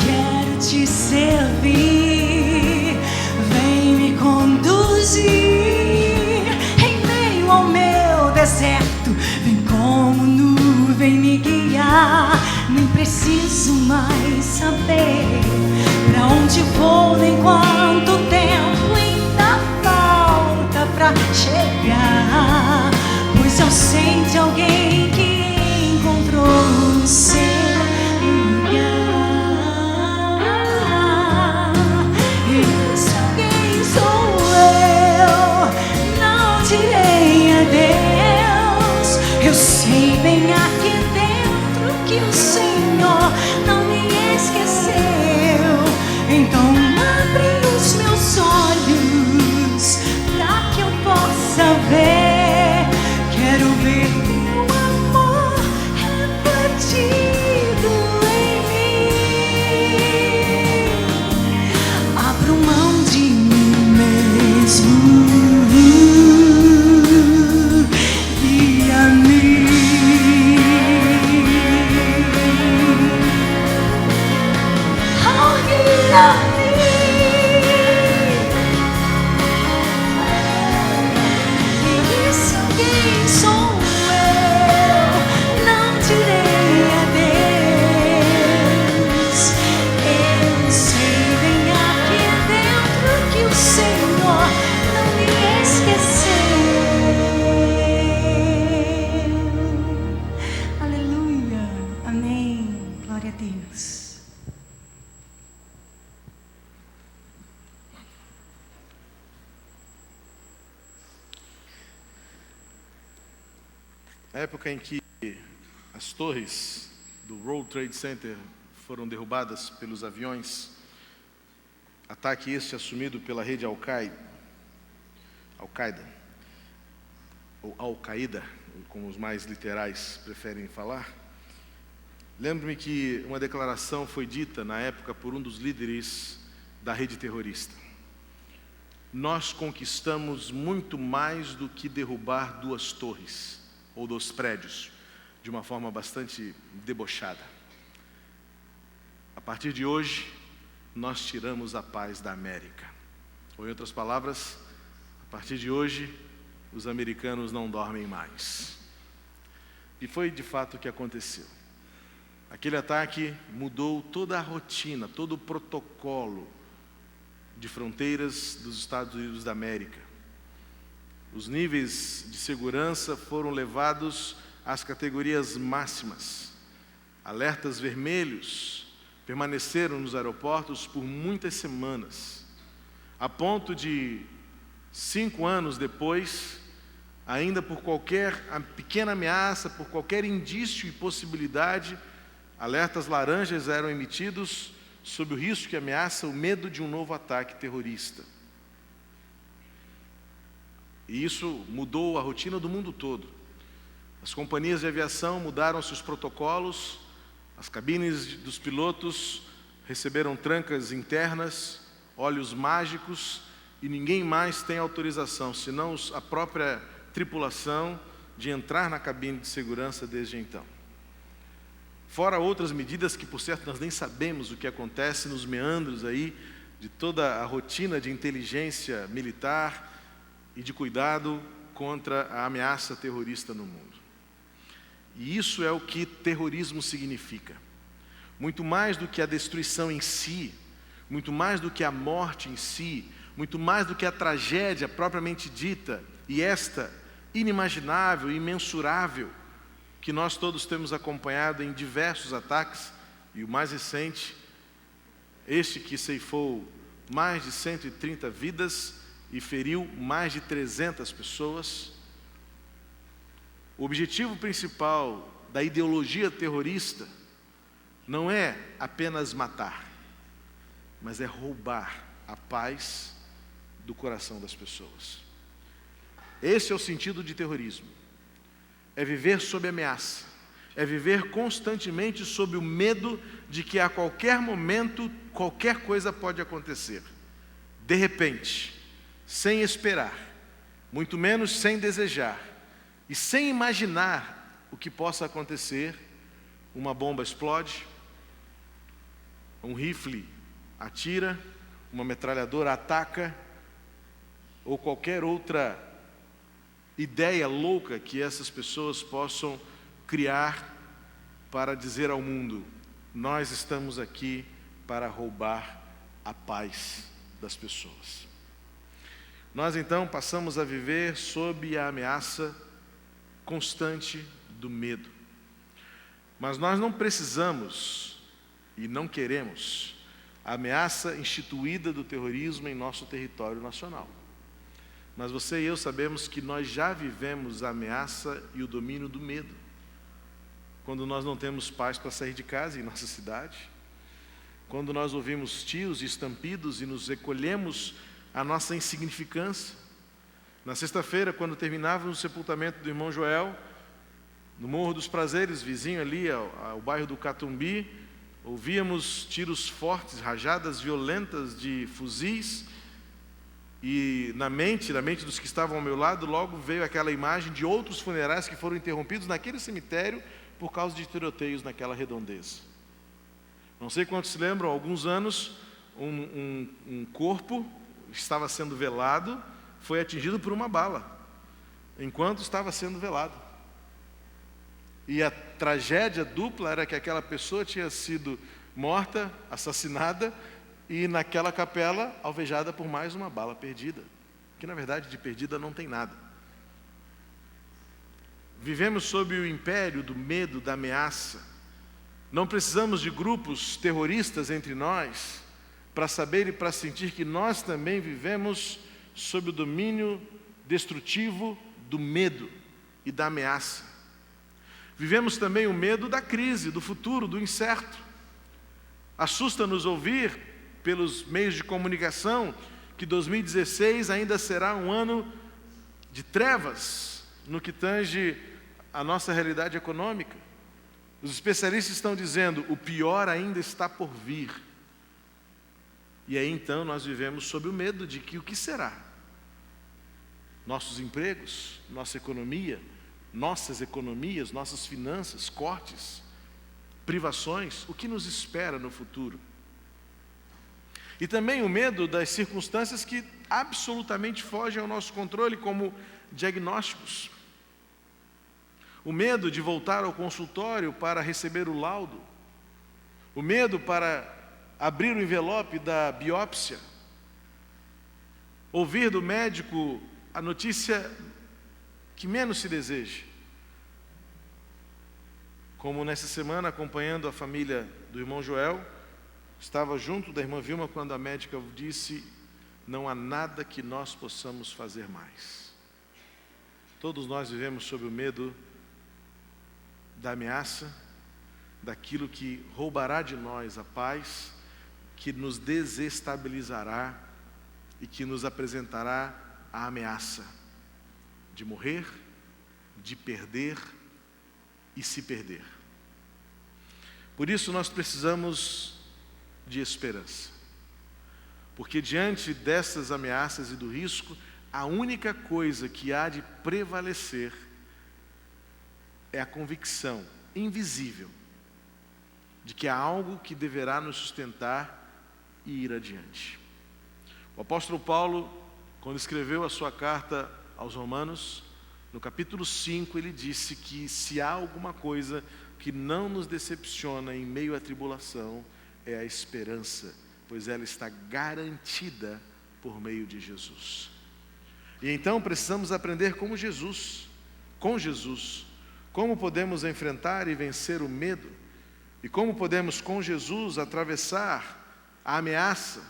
Quero te servir, vem me conduzir ao meu deserto, vem como nuvem me guiar. Nem preciso mais saber pra onde vou, nem quanto tempo ainda falta pra chegar, pois eu sei de alguém que encontrou o seu lugar. E esse alguém sou eu. Não direi Deus, eu sei bem aqui dentro que o Senhor não me esqueceu. Então abre os meus olhos pra que eu possa ver. Quero ver teu amor refletido em mim. Abro mão de mim mesmo. A época em que as torres do World Trade Center foram derrubadas pelos aviões, ataque este assumido pela rede Al-Qaeda, ou Al-Qaeda, como os mais literais preferem falar. Lembro-me que uma declaração foi dita na época por um dos líderes da rede terrorista: nós conquistamos muito mais do que derrubar 2 torres ou 2 prédios, de uma forma bastante debochada. A partir de hoje, nós tiramos a paz da América. Ou em outras palavras, a partir de hoje, os americanos não dormem mais. E foi de fato o que aconteceu. Aquele ataque mudou toda a rotina, todo o protocolo de fronteiras dos Estados Unidos da América. Os níveis de segurança foram levados às categorias máximas. Alertas vermelhos permaneceram nos aeroportos por muitas semanas, a ponto de 5 anos depois, ainda por qualquer pequena ameaça, por qualquer indício e possibilidade, alertas laranjas eram emitidos sob o risco que ameaça o medo de um novo ataque terrorista. E isso mudou a rotina do mundo todo. As companhias de aviação mudaram seus protocolos, as cabines dos pilotos receberam trancas internas, olhos mágicos, e ninguém mais tem autorização, senão a própria tripulação, de entrar na cabine de segurança desde então. Fora outras medidas que, por certo, nós nem sabemos o que acontece nos meandros aí de toda a rotina de inteligência militar e de cuidado contra a ameaça terrorista no mundo. E isso é o que terrorismo significa. Muito mais do que a destruição em si, muito mais do que a morte em si, muito mais do que a tragédia propriamente dita, e esta inimaginável, imensurável, que nós todos temos acompanhado em diversos ataques, e o mais recente, este que ceifou mais de 130 vidas e feriu mais de 300 pessoas. O objetivo principal da ideologia terrorista não é apenas matar, mas é roubar a paz do coração das pessoas. Esse é o sentido de terrorismo. É viver sob ameaça, é viver constantemente sob o medo de que a qualquer momento qualquer coisa pode acontecer. De repente, sem esperar, muito menos sem desejar, e sem imaginar o que possa acontecer, uma bomba explode, um rifle atira, uma metralhadora ataca, ou qualquer outra ideia louca que essas pessoas possam criar para dizer ao mundo: nós estamos aqui para roubar a paz das pessoas. Nós então passamos a viver sob a ameaça constante do medo. Mas nós não precisamos e não queremos a ameaça instituída do terrorismo em nosso território nacional. Mas você e eu sabemos que nós já vivemos a ameaça e o domínio do medo. Quando nós não temos paz para sair de casa em nossa cidade, quando nós ouvimos tiros e estampidos e nos recolhemos à nossa insignificância. Na sexta-feira, quando terminávamos o sepultamento do irmão Joel, no Morro dos Prazeres, vizinho ali ao bairro do Catumbi, ouvíamos tiros fortes, rajadas violentas de fuzis, e na mente dos que estavam ao meu lado, logo veio aquela imagem de outros funerais que foram interrompidos naquele cemitério por causa de tiroteios naquela redondeza. Não sei quantos se lembram, há alguns anos, um corpo estava sendo velado, foi atingido por uma bala, enquanto estava sendo velado. E a tragédia dupla era que aquela pessoa tinha sido morta, assassinada, e naquela capela alvejada por mais uma bala perdida, que na verdade de perdida não tem nada. Vivemos sob o império do medo, da ameaça. Não precisamos de grupos terroristas entre nós para saber e para sentir que nós também vivemos sob o domínio destrutivo do medo e da ameaça. Vivemos também o medo da crise, do futuro, do incerto. Assusta-nos ouvir pelos meios de comunicação que 2016 ainda será um ano de trevas no que tange a nossa realidade econômica. Os especialistas estão dizendo: o pior ainda está por vir. E aí então nós vivemos sob o medo de que o que será? Nossos empregos, nossa economia, nossas economias, nossas finanças, cortes, privações, o que nos espera no futuro? E também o medo das circunstâncias que absolutamente fogem ao nosso controle, como diagnósticos. O medo de voltar ao consultório para receber o laudo. O medo para abrir o envelope da biópsia. Ouvir do médico a notícia que menos se deseja. Como nessa semana, acompanhando a família do irmão Joel, estava junto da irmã Vilma quando a médica disse: não há nada que nós possamos fazer mais. Todos nós vivemos sob o medo da ameaça, daquilo que roubará de nós a paz, que nos desestabilizará e que nos apresentará a ameaça de morrer, de perder e se perder. Por isso nós precisamos de esperança. Porque diante dessas ameaças e do risco, a única coisa que há de prevalecer é a convicção invisível de que há algo que deverá nos sustentar e ir adiante. O apóstolo Paulo, quando escreveu a sua carta aos Romanos, no capítulo 5, ele disse que se há alguma coisa que não nos decepciona em meio à tribulação, é a esperança, pois ela está garantida por meio de Jesus. E então precisamos aprender com Jesus, como podemos enfrentar e vencer o medo, e como podemos com Jesus atravessar a ameaça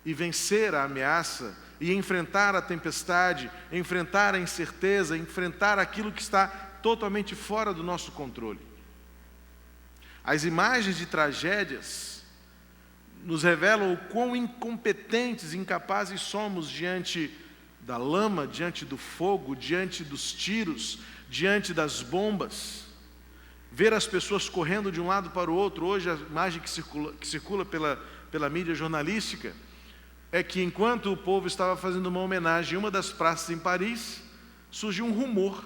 e vencer a ameaça, e enfrentar a tempestade, enfrentar a incerteza, enfrentar aquilo que está totalmente fora do nosso controle. As imagens de tragédias nos revelam o quão incompetentes e incapazes somos diante da lama, diante do fogo, diante dos tiros, diante das bombas. Ver as pessoas correndo de um lado para o outro. Hoje a imagem que circula pela mídia jornalística é que enquanto o povo estava fazendo uma homenagem em uma das praças em Paris, surgiu um rumor.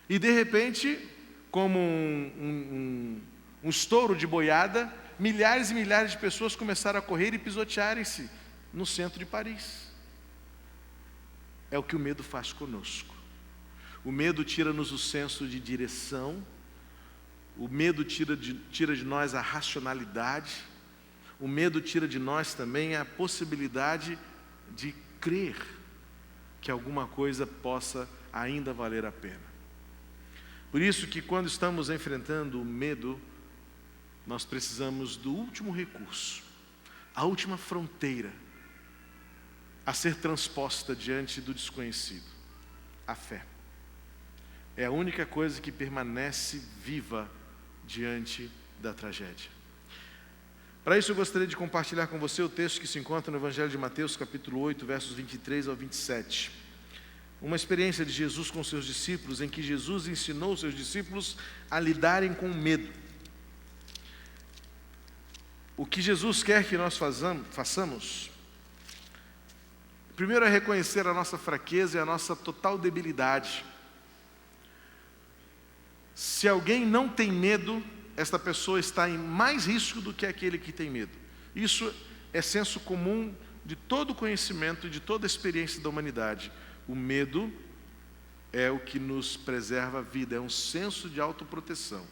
E de repente, como um estouro de boiada, milhares e milhares de pessoas começaram a correr e pisotearem-se no centro de Paris. É o que o medo faz conosco. O medo tira-nos o senso de direção, o medo tira de nós a racionalidade, o medo tira de nós também a possibilidade de crer que alguma coisa possa ainda valer a pena. Por isso que quando estamos enfrentando o medo, nós precisamos do último recurso, a última fronteira a ser transposta diante do desconhecido, a fé. É a única coisa que permanece viva diante da tragédia. Para isso eu gostaria de compartilhar com você o texto que se encontra no Evangelho de Mateus, capítulo 8, versos 23 ao 27. Uma experiência de Jesus com seus discípulos, em que Jesus ensinou os seus discípulos a lidarem com o medo. O que Jesus quer que nós façamos, primeiro é reconhecer a nossa fraqueza e a nossa total debilidade. Se alguém não tem medo, esta pessoa está em mais risco do que aquele que tem medo. Isso é senso comum de todo o conhecimento e de toda a experiência da humanidade. O medo é o que nos preserva a vida, é um senso de autoproteção.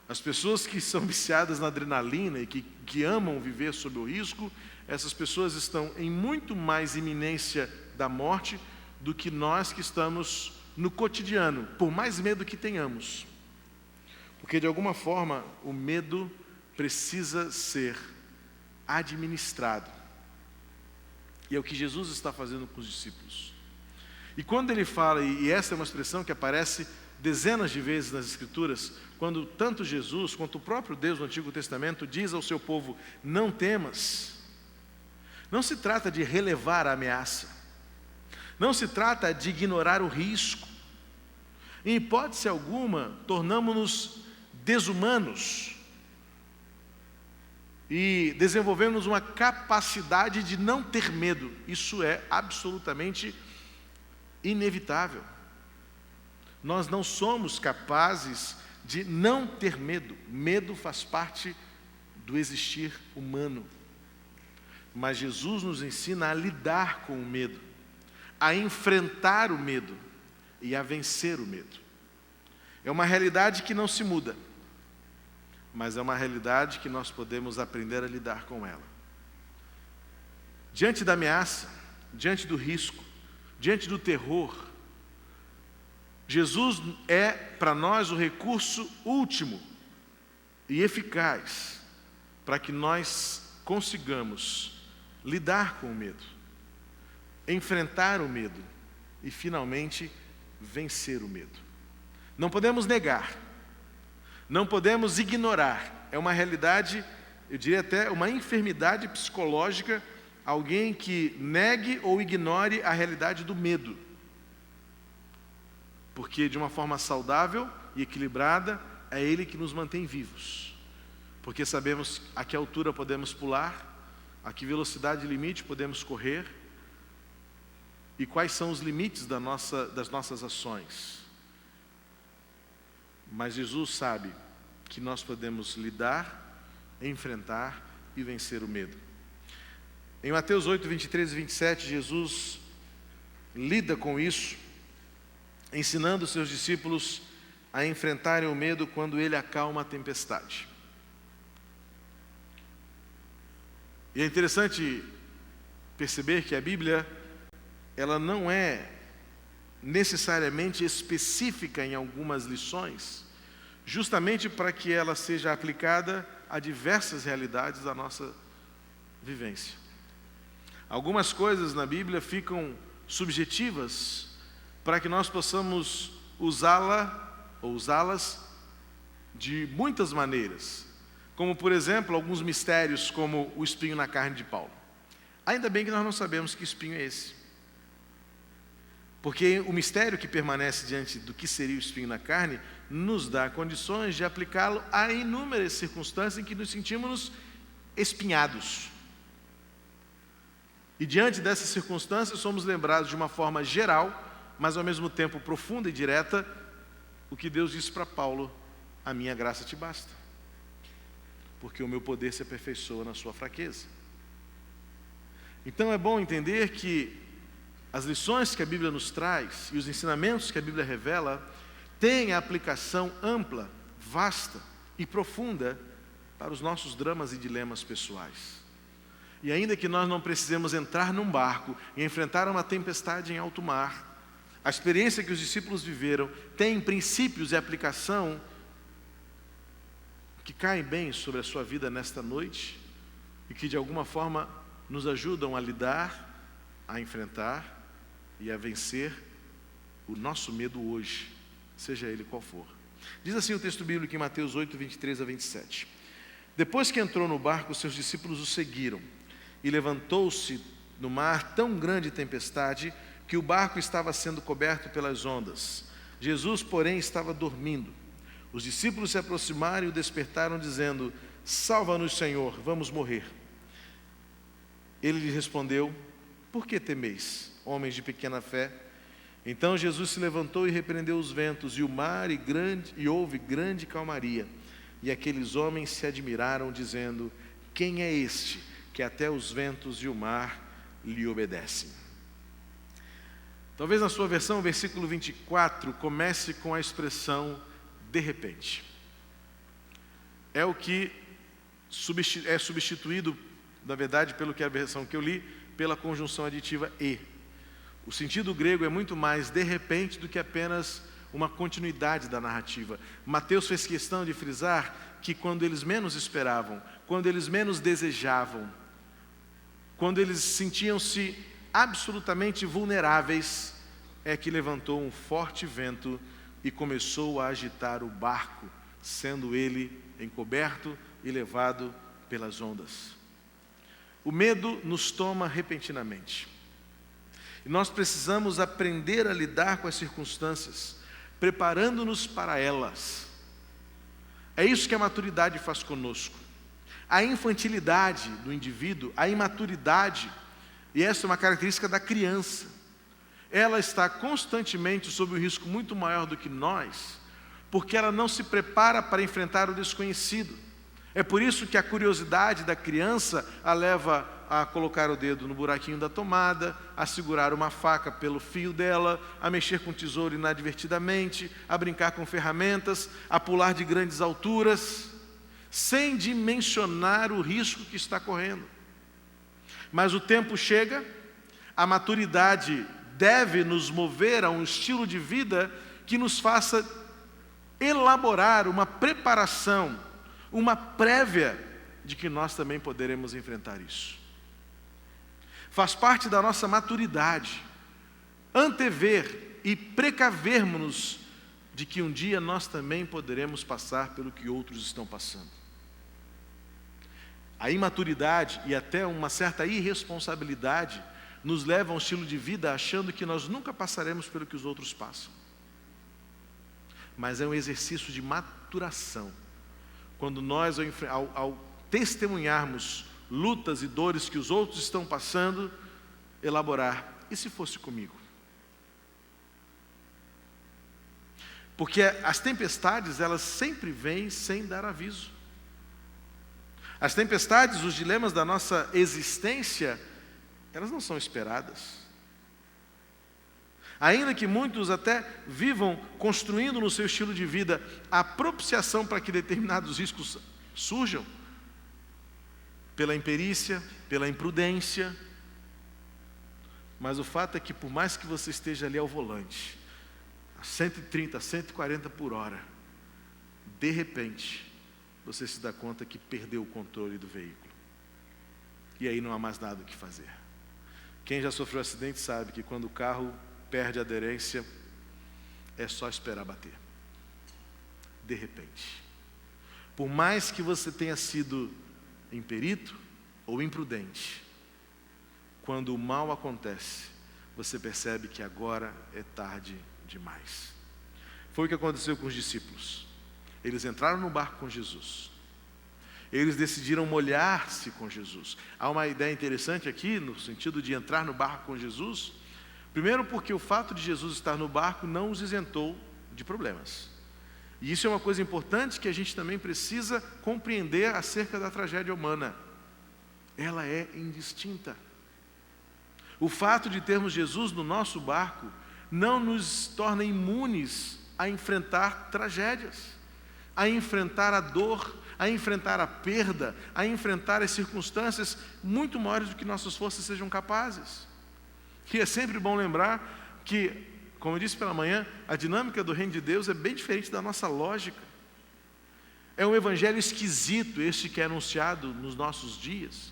As pessoas que são viciadas na adrenalina e que amam viver sob o risco, essas pessoas estão em muito mais iminência da morte do que nós que estamos no cotidiano, por mais medo que tenhamos. Porque de alguma forma o medo precisa ser administrado. E é o que Jesus está fazendo com os discípulos. E quando ele fala, e essa é uma expressão que aparece dezenas de vezes nas Escrituras, quando tanto Jesus quanto o próprio Deus no Antigo Testamento diz ao seu povo, não temas, não se trata de relevar a ameaça, não se trata de ignorar o risco. Em hipótese alguma, tornamos-nos desumanos e desenvolvemos uma capacidade de não ter medo. Isso é absolutamente inevitável. Nós não somos capazes de não ter medo. Medo faz parte do existir humano. Mas Jesus nos ensina a lidar com o medo, a enfrentar o medo e a vencer o medo. É uma realidade que não se muda, mas é uma realidade que nós podemos aprender a lidar com ela. Diante da ameaça, diante do risco, diante do terror, Jesus é para nós o recurso último e eficaz para que nós consigamos lidar com o medo, enfrentar o medo e finalmente vencer o medo. Não podemos negar, não podemos ignorar. É uma realidade, eu diria até uma enfermidade psicológica, alguém que negue ou ignore a realidade do medo. porque de uma forma saudável e equilibrada, é Ele que nos mantém vivos. Porque sabemos a que altura podemos pular, a que velocidade limite podemos correr, e quais são os limites das nossas ações. Mas Jesus sabe que nós podemos lidar, enfrentar e vencer o medo. Em Mateus 8, 23 e 27, Jesus lida com isso, ensinando os seus discípulos a enfrentarem o medo quando ele acalma a tempestade. E é interessante perceber que a Bíblia, ela não é necessariamente específica em algumas lições, justamente para que ela seja aplicada a diversas realidades da nossa vivência. Algumas coisas na Bíblia ficam subjetivas para que nós possamos usá-las de muitas maneiras, como por exemplo alguns mistérios como o espinho na carne de Paulo. Ainda bem que nós não sabemos que espinho é esse, porque o mistério que permanece diante do que seria o espinho na carne nos dá condições de aplicá-lo a inúmeras circunstâncias em que nos sentimos espinhados. E diante dessas circunstâncias somos lembrados de uma forma geral, mas ao mesmo tempo profunda e direta, o que Deus disse para Paulo: a minha graça te basta, porque o meu poder se aperfeiçoa na sua fraqueza. Então é bom entender que as lições que a Bíblia nos traz e os ensinamentos que a Bíblia revela têm a aplicação ampla, vasta e profunda para os nossos dramas e dilemas pessoais. E ainda que nós não precisemos entrar num barco e enfrentar uma tempestade em alto mar, a experiência que os discípulos viveram tem princípios e aplicação que caem bem sobre a sua vida nesta noite e que de alguma forma nos ajudam a lidar, a enfrentar e a vencer o nosso medo hoje, seja ele qual for. Diz assim o texto bíblico em Mateus 8, 23 a 27. Depois que entrou no barco, seus discípulos o seguiram, e levantou-se no mar tão grande tempestade que o barco estava sendo coberto pelas ondas. Jesus, porém, estava dormindo. Os discípulos se aproximaram e o despertaram, dizendo: salva-nos, Senhor, vamos morrer. Ele lhes respondeu: por que temeis, homens de pequena fé? Então Jesus se levantou e repreendeu os ventos e o mar, e houve grande calmaria. E aqueles homens se admiraram, dizendo: quem é este que até os ventos e o mar lhe obedecem? Talvez na sua versão, o versículo 24, comece com a expressão de repente. É o que é substituído, na verdade, pelo que é a versão que eu li, pela conjunção aditiva e. O sentido grego é muito mais de repente do que apenas uma continuidade da narrativa. Mateus fez questão de frisar que quando eles menos esperavam, quando eles menos desejavam, quando eles sentiam-se absolutamente vulneráveis, é que levantou um forte vento e começou a agitar o barco, sendo ele encoberto e levado pelas ondas. O medo nos toma repentinamente. E nós precisamos aprender a lidar com as circunstâncias, preparando-nos para elas. É isso que a maturidade faz conosco. A infantilidade do indivíduo, a imaturidade, e essa é uma característica da criança, ela está constantemente sob um risco muito maior do que nós, porque ela não se prepara para enfrentar o desconhecido. É por isso que a curiosidade da criança a leva a colocar o dedo no buraquinho da tomada, a segurar uma faca pelo fio dela, a mexer com o tesouro inadvertidamente, a brincar com ferramentas, a pular de grandes alturas, sem dimensionar o risco que está correndo. Mas o tempo chega, a maturidade deve nos mover a um estilo de vida que nos faça elaborar uma preparação, uma prévia de que nós também poderemos enfrentar isso. Faz parte da nossa maturidade antever e precavermos-nos de que um dia nós também poderemos passar pelo que outros estão passando. A imaturidade e até uma certa irresponsabilidade nos leva a um estilo de vida achando que nós nunca passaremos pelo que os outros passam. mas é um exercício de maturação. Quando nós, ao testemunharmos lutas e dores que os outros estão passando, elaborar: e se fosse comigo? Porque as tempestades, elas sempre vêm sem dar aviso. As tempestades, os dilemas da nossa existência, elas não são esperadas. Ainda que muitos até vivam construindo no seu estilo de vida a propiciação para que determinados riscos surjam, pela imperícia, pela imprudência, mas o fato é que por mais que você esteja ali ao volante, a 130, 140 por hora, de repente, você se dá conta que perdeu o controle do veículo. E aí não há mais nada o que fazer. Quem já sofreu acidente sabe que quando o carro perde a aderência, é só esperar bater. De repente. Por mais que você tenha sido imperito ou imprudente, quando o mal acontece, você percebe que agora é tarde demais. Foi o que aconteceu com os discípulos. Eles entraram no barco com Jesus. Eles decidiram molhar-se com Jesus. Há uma ideia interessante aqui, no sentido de entrar no barco com Jesus. Primeiro porque o fato de Jesus estar no barco não os isentou de problemas. E isso é uma coisa importante que a gente também precisa compreender acerca da tragédia humana. Ela é indistinta. O fato de termos Jesus no nosso barco não nos torna imunes a enfrentar tragédias, a enfrentar a dor, a enfrentar a perda, a enfrentar as circunstâncias muito maiores do que nossas forças sejam capazes. E é sempre bom lembrar que, como eu disse pela manhã, a dinâmica do reino de Deus é bem diferente da nossa lógica. É um evangelho esquisito este que é anunciado nos nossos dias,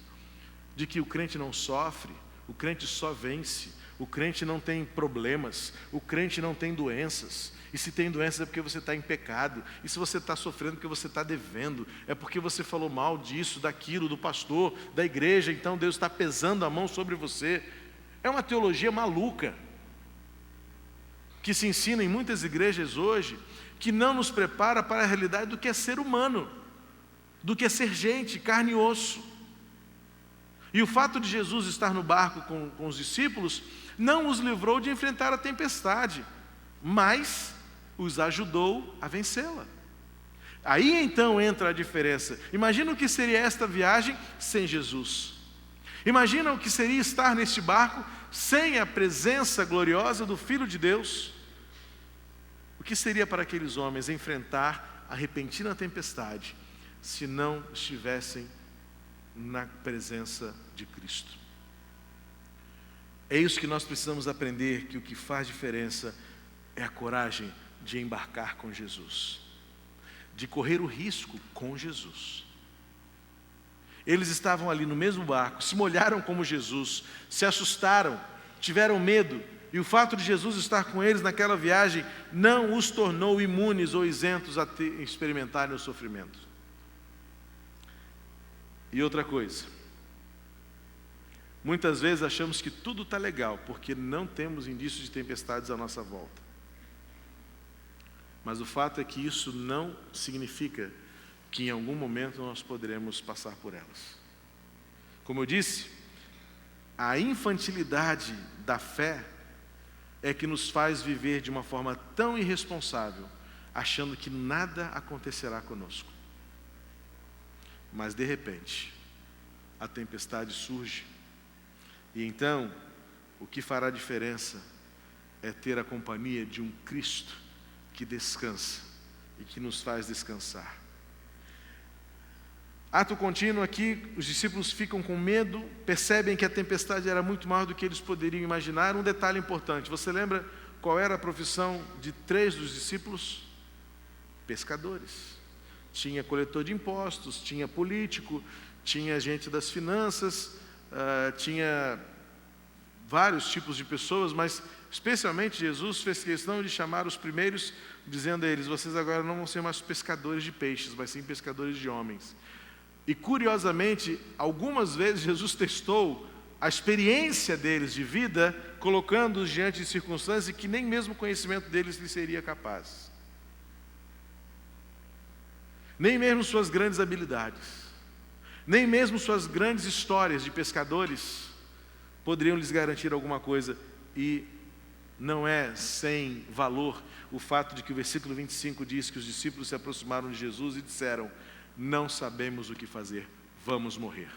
de que o crente não sofre, o crente só vence, o crente não tem problemas, o crente não tem doenças. E se tem doença é porque você está em pecado. E se você está sofrendo é porque você está devendo. É porque você falou mal disso, daquilo, do pastor, da igreja. Então Deus está pesando a mão sobre você. É uma teologia maluca que se ensina em muitas igrejas hoje, que não nos prepara para a realidade do que é ser humano, do que é ser gente, carne e osso. E o fato de Jesus estar no barco com os discípulos não os livrou de enfrentar a tempestade, mas os ajudou a vencê-la. Aí então entra a diferença. Imagina o que seria esta viagem sem Jesus. Imagina o que seria estar neste barco sem a presença gloriosa do Filho de Deus. O que seria para aqueles homens enfrentar a repentina tempestade se não estivessem na presença de Cristo? É isso que nós precisamos aprender, que o que faz diferença é a coragem de embarcar com Jesus, de correr o risco com Jesus. Eles estavam ali no mesmo barco, se molharam como Jesus, se assustaram, tiveram medo, e o fato de Jesus estar com eles naquela viagem não os tornou imunes ou isentos a experimentarem o sofrimento. E outra coisa, muitas vezes achamos que tudo está legal, porque não temos indícios de tempestades à nossa volta. Mas o fato é que isso não significa que em algum momento nós poderemos passar por elas. Como eu disse, a infantilidade da fé é que nos faz viver de uma forma tão irresponsável, achando que nada acontecerá conosco. Mas de repente, a tempestade surge, e então, o que fará diferença é ter a companhia de um Cristo que descansa e que nos faz descansar. Ato contínuo aqui, os discípulos ficam com medo, percebem que a tempestade era muito maior do que eles poderiam imaginar. Um detalhe importante, você lembra qual era a profissão de 3 dos discípulos? Pescadores. Tinha coletor de impostos, tinha político, tinha gente das finanças, tinha vários tipos de pessoas, mas especialmente Jesus fez questão de chamar os primeiros, dizendo a eles: vocês agora não vão ser mais pescadores de peixes, mas sim pescadores de homens. E curiosamente, algumas vezes Jesus testou a experiência deles de vida, colocando-os diante de circunstâncias que nem mesmo o conhecimento deles lhe seria capaz. nem mesmo suas grandes habilidades, nem mesmo suas grandes histórias de pescadores poderiam lhes garantir alguma coisa. E não é sem valor o fato de que o versículo 25 diz que os discípulos se aproximaram de Jesus e disseram: não sabemos o que fazer, vamos morrer.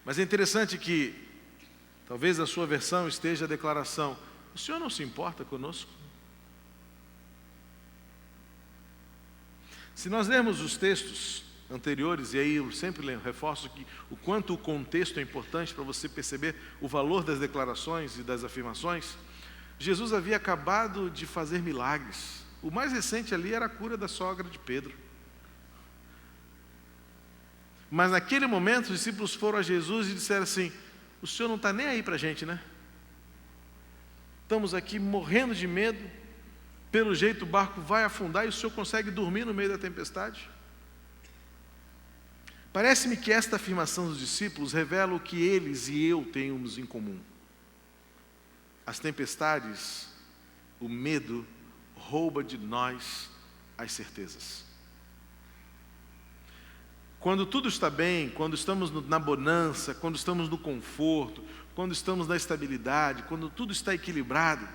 Mas é interessante que, talvez na sua versão esteja a declaração: o Senhor não se importa conosco? Se nós lermos os textos anteriores, e aí eu sempre reforço que o quanto o contexto é importante para você perceber o valor das declarações e das afirmações, Jesus havia acabado de fazer milagres. O mais recente ali era a cura da sogra de Pedro. Mas naquele momento os discípulos foram a Jesus e disseram assim: o Senhor não está nem aí para a gente, né? Estamos aqui morrendo de medo, pelo jeito o barco vai afundar e o Senhor consegue dormir no meio da tempestade? Parece-me que esta afirmação dos discípulos revela o que eles e eu temos em comum. As tempestades, o medo, rouba de nós as certezas. Quando tudo está bem, quando estamos na bonança, quando estamos no conforto, quando estamos na estabilidade, quando tudo está equilibrado,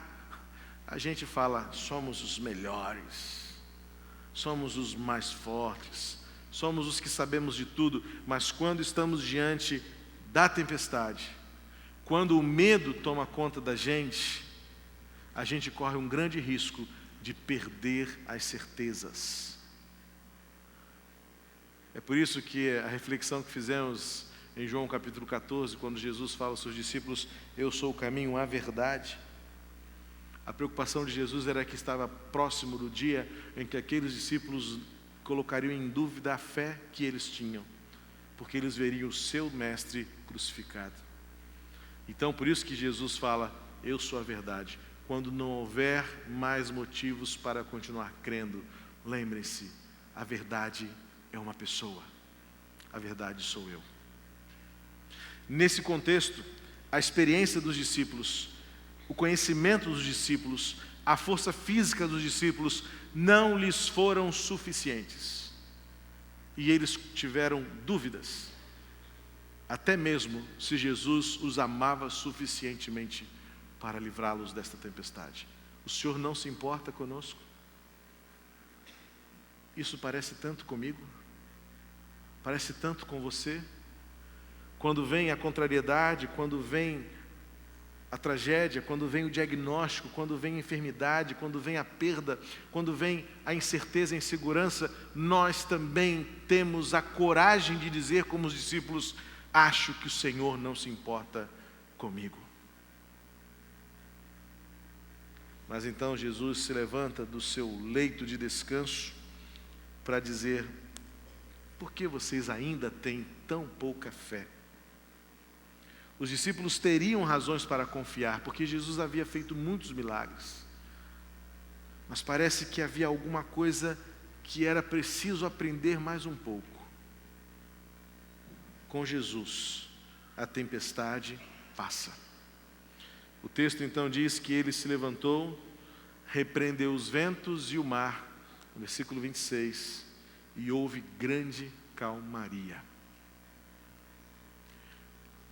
a gente fala: somos os melhores, somos os mais fortes, somos os que sabemos de tudo. Mas quando estamos diante da tempestade, quando o medo toma conta da gente, a gente corre um grande risco de perder as certezas. É por isso que a reflexão que fizemos em João capítulo 14, quando Jesus fala aos seus discípulos: eu sou o caminho, a verdade. A preocupação de Jesus era que estava próximo do dia em que aqueles discípulos colocariam em dúvida a fé que eles tinham, porque eles veriam o seu mestre crucificado. Então, por isso que Jesus fala: eu sou a verdade. Quando não houver mais motivos para continuar crendo, lembrem-se, a verdade é uma pessoa, a verdade sou eu. Nesse contexto, a experiência dos discípulos, o conhecimento dos discípulos, a força física dos discípulos não lhes foram suficientes. E eles tiveram dúvidas, até mesmo se Jesus os amava suficientemente para livrá-los desta tempestade. O Senhor não se importa conosco? Isso parece tanto comigo, parece tanto com você. Quando vem a contrariedade, quando vem a tragédia, quando vem o diagnóstico, quando vem a enfermidade, quando vem a perda, quando vem a incerteza e a insegurança, nós também temos a coragem de dizer, como os discípulos: acho que o Senhor não se importa comigo. Mas então Jesus se levanta do seu leito de descanso para dizer: por que vocês ainda têm tão pouca fé? Os discípulos teriam razões para confiar, porque Jesus havia feito muitos milagres. Mas parece que havia alguma coisa que era preciso aprender mais um pouco. Com Jesus, a tempestade passa. O texto então diz que ele se levantou, repreendeu os ventos e o mar, no versículo 26, e houve grande calmaria.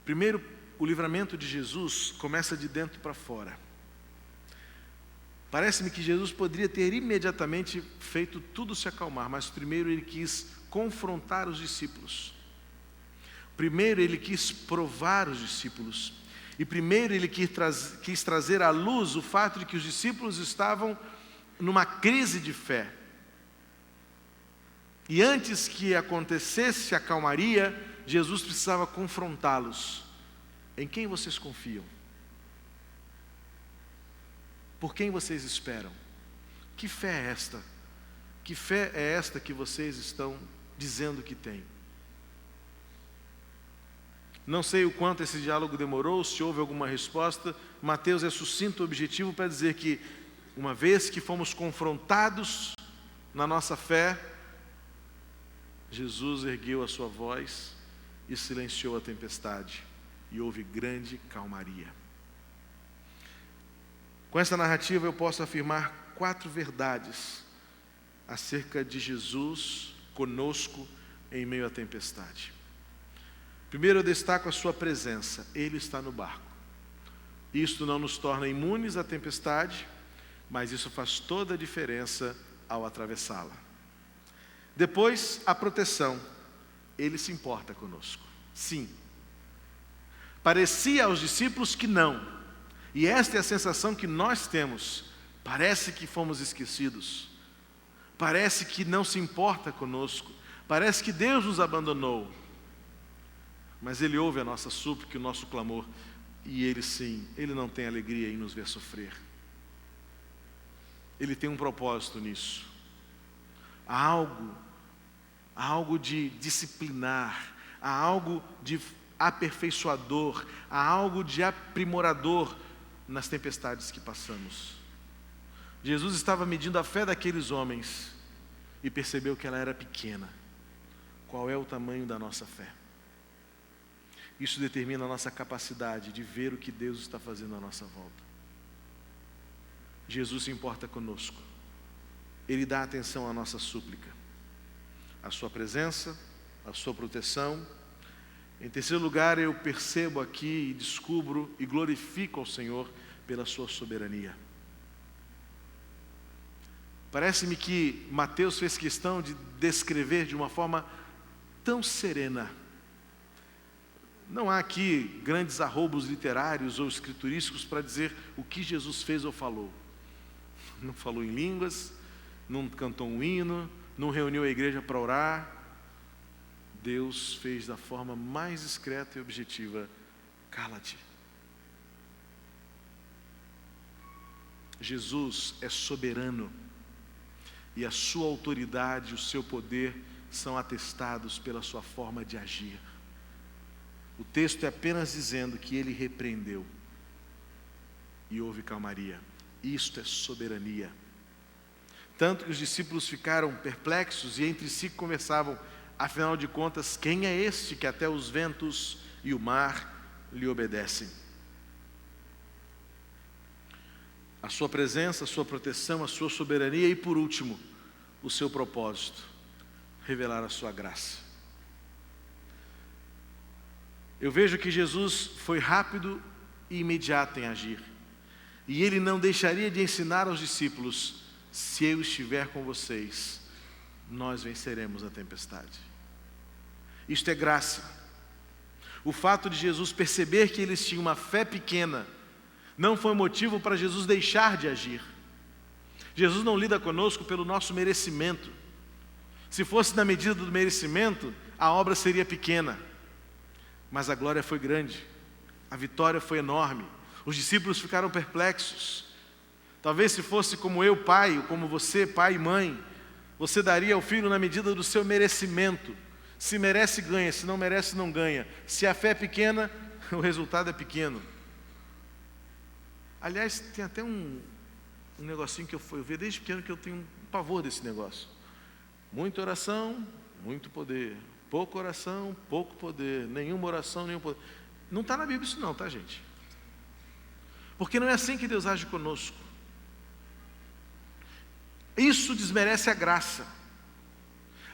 Primeiro, o livramento de Jesus começa de dentro para fora. Parece-me que Jesus poderia ter imediatamente feito tudo se acalmar, mas primeiro ele quis confrontar os discípulos. Primeiro ele quis provar os discípulos. E primeiro ele quis trazer à luz o fato de que os discípulos estavam numa crise de fé. E antes que acontecesse a calmaria, Jesus precisava confrontá-los. Em quem vocês confiam? Por quem vocês esperam? Que fé é esta? Que fé é esta que vocês estão dizendo que têm? Não sei o quanto esse diálogo demorou, se houve alguma resposta. Mateus é sucinto, objetivo para dizer que, uma vez que fomos confrontados na nossa fé, Jesus ergueu a sua voz e silenciou a tempestade, e houve grande calmaria. Com essa narrativa eu posso afirmar 4 verdades acerca de Jesus conosco em meio à tempestade. Primeiro eu destaco a sua presença, Ele está no barco. Isto não nos torna imunes à tempestade, mas isso faz toda a diferença ao atravessá-la. Depois, a proteção, Ele se importa conosco. Sim. Parecia aos discípulos que não, e esta é a sensação que nós temos. Parece que fomos esquecidos, parece que não se importa conosco, parece que Deus nos abandonou. Mas Ele ouve a nossa súplica, o nosso clamor, e Ele sim, Ele não tem alegria em nos ver sofrer. Ele tem um propósito nisso. Há algo de disciplinar, há algo de aperfeiçoador, há algo de aprimorador nas tempestades que passamos. Jesus estava medindo a fé daqueles homens e percebeu que ela era pequena. Qual é o tamanho da nossa fé? Isso determina a nossa capacidade de ver o que Deus está fazendo à nossa volta. Jesus se importa conosco. Ele dá atenção à nossa súplica, à sua presença, à sua proteção. Em terceiro lugar, eu percebo aqui e descubro e glorifico ao Senhor pela sua soberania. Parece-me que Mateus fez questão de descrever de uma forma tão serena. Não há aqui grandes arroubos literários ou escriturísticos para dizer o que Jesus fez ou falou. Não falou em línguas, não cantou um hino, não reuniu a igreja para orar. Deus fez da forma mais discreta e objetiva: cala-te. Jesus é soberano e a sua autoridade e o seu poder são atestados pela sua forma de agir. O texto é apenas dizendo que ele repreendeu e houve calmaria. Isto é soberania. Tanto que os discípulos ficaram perplexos e entre si conversavam: afinal de contas, quem é este que até os ventos e o mar lhe obedecem? A sua presença, a sua proteção, a sua soberania e, por último, o seu propósito: revelar a sua graça. Eu vejo que Jesus foi rápido e imediato em agir. E Ele não deixaria de ensinar aos discípulos: se eu estiver com vocês, nós venceremos a tempestade. Isto é graça. O fato de Jesus perceber que eles tinham uma fé pequena não foi motivo para Jesus deixar de agir. Jesus não lida conosco pelo nosso merecimento. Se fosse na medida do merecimento, a obra seria pequena. Mas a glória foi grande, a vitória foi enorme. Os discípulos ficaram perplexos. Talvez se fosse como eu, pai, ou como você, pai e mãe, você daria ao filho na medida do seu merecimento. Se merece, ganha. Se não merece, não ganha. Se a fé é pequena, o resultado é pequeno. Aliás, tem até um negocinho que eu vi desde pequeno, que eu tenho um pavor desse negócio. Muita oração, muito poder. Pouca oração, pouco poder. Nenhuma oração, nenhum poder. Não está na Bíblia isso não, tá, gente? Porque não é assim que Deus age conosco. Isso desmerece a graça.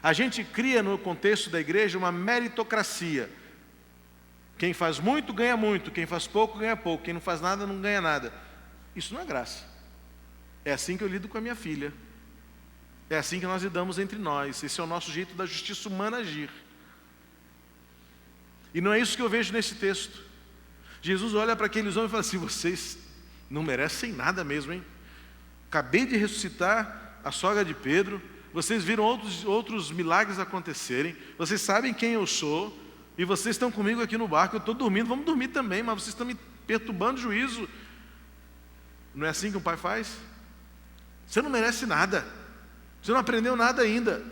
A gente cria no contexto da igreja uma meritocracia. Quem faz muito, ganha muito. Quem faz pouco, ganha pouco. Quem não faz nada, não ganha nada. Isso não é graça. É assim que eu lido com a minha filha. É assim que nós lidamos entre nós. Esse é o nosso jeito da justiça humana agir. E não é isso que eu vejo nesse texto. Jesus olha para aqueles homens e fala assim: vocês não merecem nada mesmo, hein? Acabei de ressuscitar a sogra de Pedro. Vocês viram outros milagres acontecerem. Vocês sabem quem eu sou. E vocês estão comigo aqui no barco. Eu estou dormindo, vamos dormir também. Mas vocês estão me perturbando o juízo. Não é assim que o pai faz? Você não merece nada. Você não aprendeu nada ainda.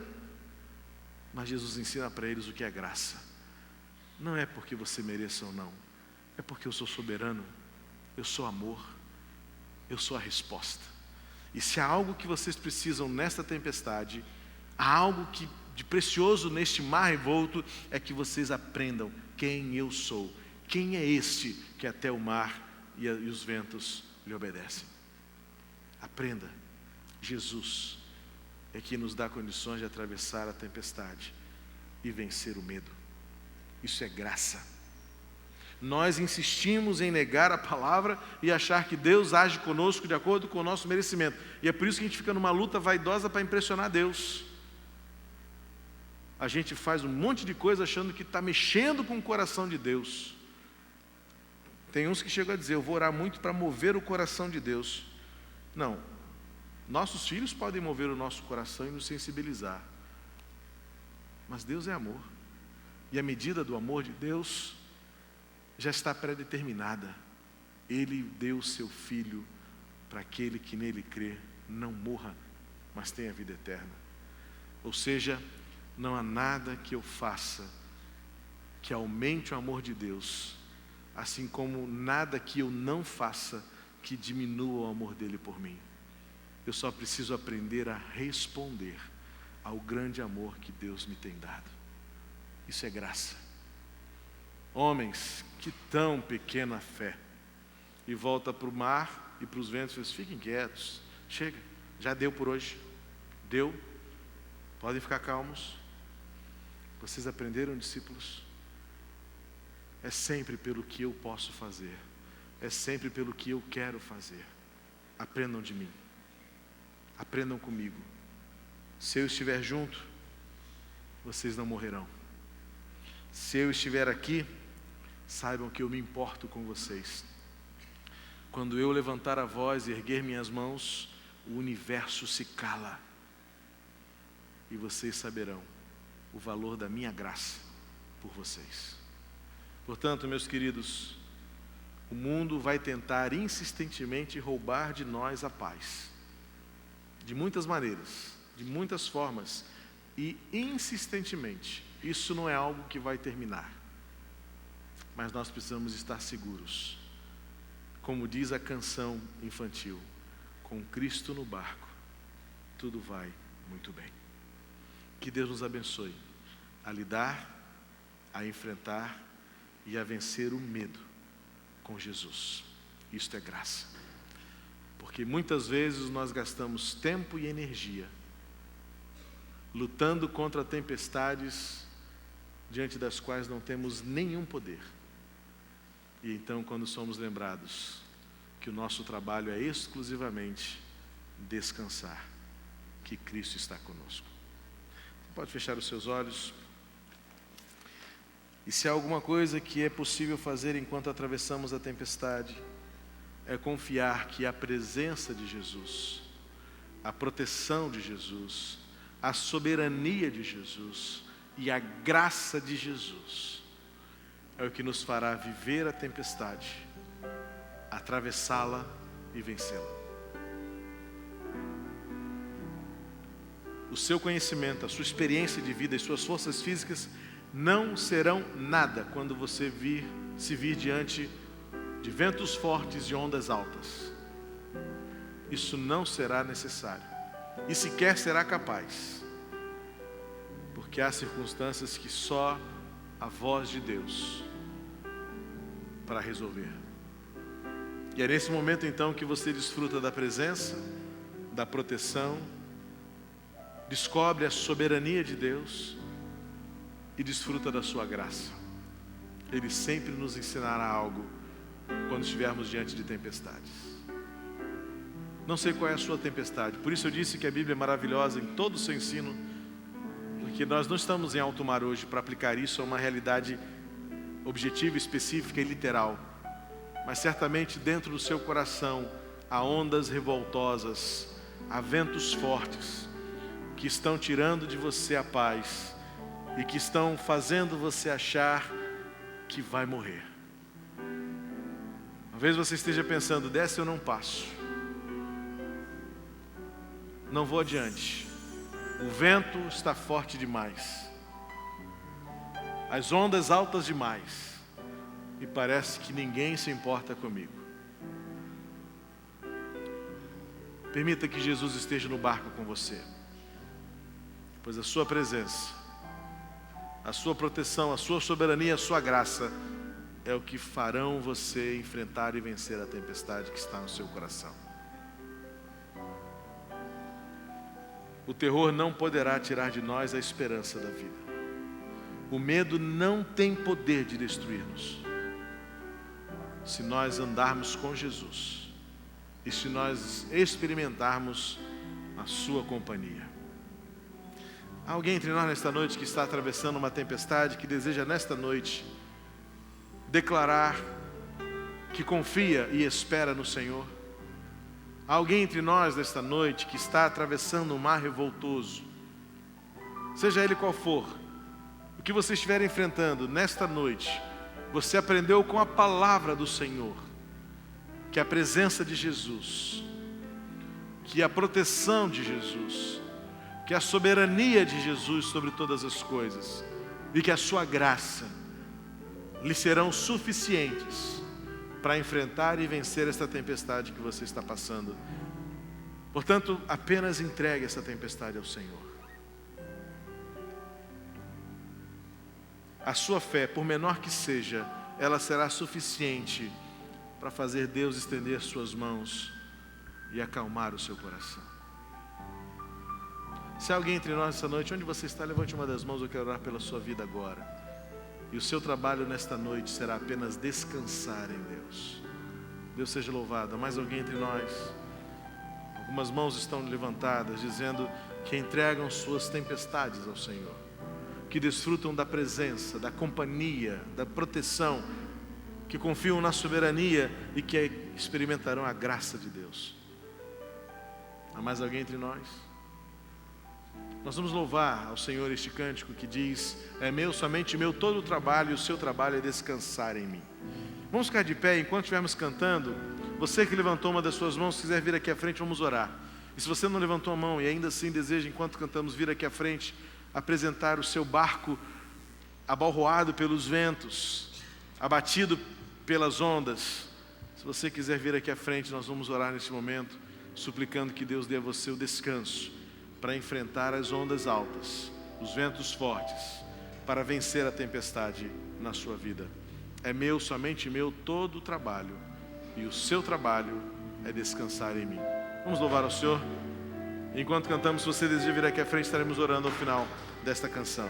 Mas Jesus ensina para eles o que é graça. Não é porque você mereça ou não. É porque eu sou soberano. Eu sou amor. Eu sou a resposta. E se há algo que vocês precisam nesta tempestade, há algo de precioso neste mar revolto, é que vocês aprendam quem eu sou. Quem é este que até o mar e os ventos lhe obedecem? Aprenda. Jesus é que nos dá condições de atravessar a tempestade e vencer o medo. Isso é graça. Nós insistimos em negar a palavra e achar que Deus age conosco de acordo com o nosso merecimento. E é por isso que a gente fica numa luta vaidosa para impressionar Deus. A gente faz um monte de coisa achando que está mexendo com o coração de Deus. Tem uns que chegam a dizer, eu vou orar muito para mover o coração de Deus. Não. Nossos filhos podem mover o nosso coração e nos sensibilizar. Mas Deus é amor. E a medida do amor de Deus já está pré-determinada. Ele deu o seu Filho para aquele que nele crê não morra, mas tenha vida eterna. Ou seja, não há nada que eu faça que aumente o amor de Deus, assim como nada que eu não faça que diminua o amor dele por mim. Eu só preciso aprender a responder ao grande amor que Deus me tem dado. Isso é graça. Homens, que tão pequena fé. E volta para o mar e para os ventos e diz, fiquem quietos, chega, já deu por hoje. Deu, podem ficar calmos. Vocês aprenderam, discípulos? É sempre pelo que eu posso fazer. É sempre pelo que eu quero fazer. Aprendam de mim. Aprendam comigo. Se eu estiver junto, vocês não morrerão. Se eu estiver aqui, saibam que eu me importo com vocês. Quando eu levantar a voz e erguer minhas mãos, o universo se cala. E vocês saberão o valor da minha graça por vocês. Portanto, meus queridos, o mundo vai tentar insistentemente roubar de nós a paz. De muitas maneiras, de muitas formas, e insistentemente. Isso não é algo que vai terminar. Mas nós precisamos estar seguros. Como diz a canção infantil, com Cristo no barco, tudo vai muito bem. Que Deus nos abençoe a lidar, a enfrentar e a vencer o medo com Jesus. Isto é graça. Porque muitas vezes nós gastamos tempo e energia lutando contra tempestades diante das quais não temos nenhum poder. E então, quando somos lembrados que o nosso trabalho é exclusivamente descansar, que Cristo está conosco. Você pode fechar os seus olhos. E se há alguma coisa que é possível fazer enquanto atravessamos a tempestade, é confiar que a presença de Jesus, a proteção de Jesus, a soberania de Jesus e a graça de Jesus é o que nos fará viver a tempestade, atravessá-la e vencê-la. O seu conhecimento, a sua experiência de vida e suas forças físicas não serão nada quando você se vir diante de ventos fortes e ondas altas. Isso não será necessário e sequer será capaz, porque há circunstâncias que só a voz de Deus para resolver. E é nesse momento então que você desfruta da presença, da proteção, descobre a soberania de Deus e desfruta da sua graça. Ele sempre nos ensinará algo quando estivermos diante de tempestades. Não sei qual é a sua tempestade, por isso eu disse que a Bíblia é maravilhosa em todo o seu ensino, porque nós não estamos em alto mar hoje para aplicar isso a uma realidade objetiva, específica e literal, mas certamente dentro do seu coração há ondas revoltosas, há ventos fortes que estão tirando de você a paz e que estão fazendo você achar que vai morrer. Talvez você esteja pensando, dessa eu não passo, não vou adiante, o vento está forte demais, as ondas altas demais, e parece que ninguém se importa comigo. Permita que Jesus esteja no barco com você, pois a sua presença, a sua proteção, a sua soberania, a sua graça é o que farão você enfrentar e vencer a tempestade que está no seu coração. O terror não poderá tirar de nós a esperança da vida. O medo não tem poder de destruir-nos. Se nós andarmos com Jesus e se nós experimentarmos a sua companhia. Há alguém entre nós nesta noite que está atravessando uma tempestade, que deseja nesta noite declarar que confia e espera no Senhor? Há alguém entre nós nesta noite que está atravessando um mar revoltoso? Seja ele qual for, o que você estiver enfrentando nesta noite, você aprendeu com a palavra do Senhor que a presença de Jesus, que a proteção de Jesus, que a soberania de Jesus sobre todas as coisas e que a sua graça lhe serão suficientes para enfrentar e vencer esta tempestade que você está passando. Portanto, apenas entregue essa tempestade ao Senhor. A sua fé, por menor que seja, ela será suficiente para fazer Deus estender suas mãos e acalmar o seu coração. Se há alguém entre nós essa noite, onde você está, levante uma das mãos, eu quero orar pela sua vida agora. E o seu trabalho nesta noite será apenas descansar em Deus. Deus seja louvado. Há mais alguém entre nós? Algumas mãos estão levantadas, dizendo que entregam suas tempestades ao Senhor, que desfrutam da presença, da companhia, da proteção, que confiam na soberania e que experimentarão a graça de Deus. Há mais alguém entre nós? Nós vamos louvar ao Senhor este cântico que diz: é meu, somente meu, todo o trabalho, e o seu trabalho é descansar em mim. Vamos ficar de pé enquanto estivermos cantando. Você que levantou uma das suas mãos, se quiser vir aqui à frente, vamos orar. E se você não levantou a mão e ainda assim deseja, enquanto cantamos, vir aqui à frente, apresentar o seu barco abalroado pelos ventos, abatido pelas ondas, se você quiser vir aqui à frente, nós vamos orar nesse momento, suplicando que Deus dê a você o descanso para enfrentar as ondas altas, os ventos fortes, para vencer a tempestade na sua vida. É meu, somente meu, todo o trabalho, e o seu trabalho é descansar em mim. Vamos louvar ao Senhor. Enquanto cantamos, se você deseja vir aqui à frente, estaremos orando ao final desta canção.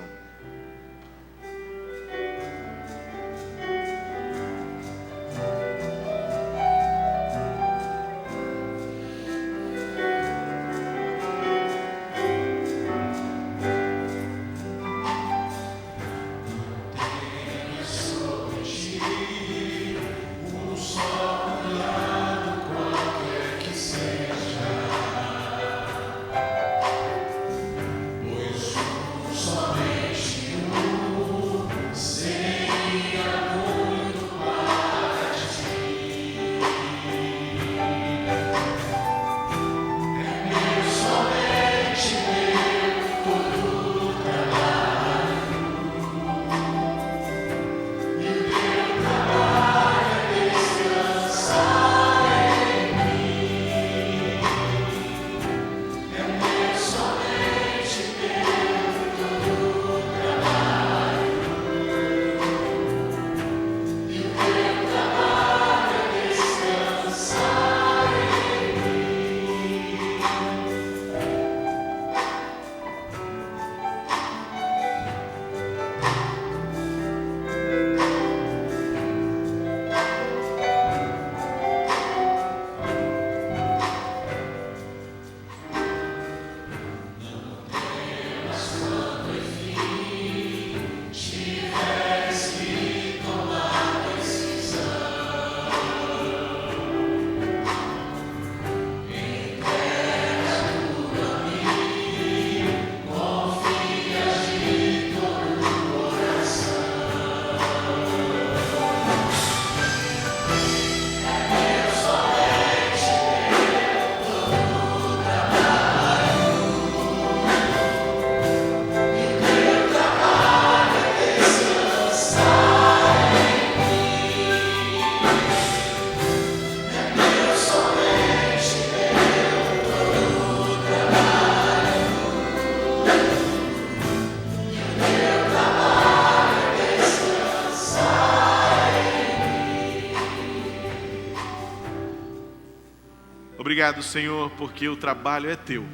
Obrigado, Senhor, porque o trabalho é teu,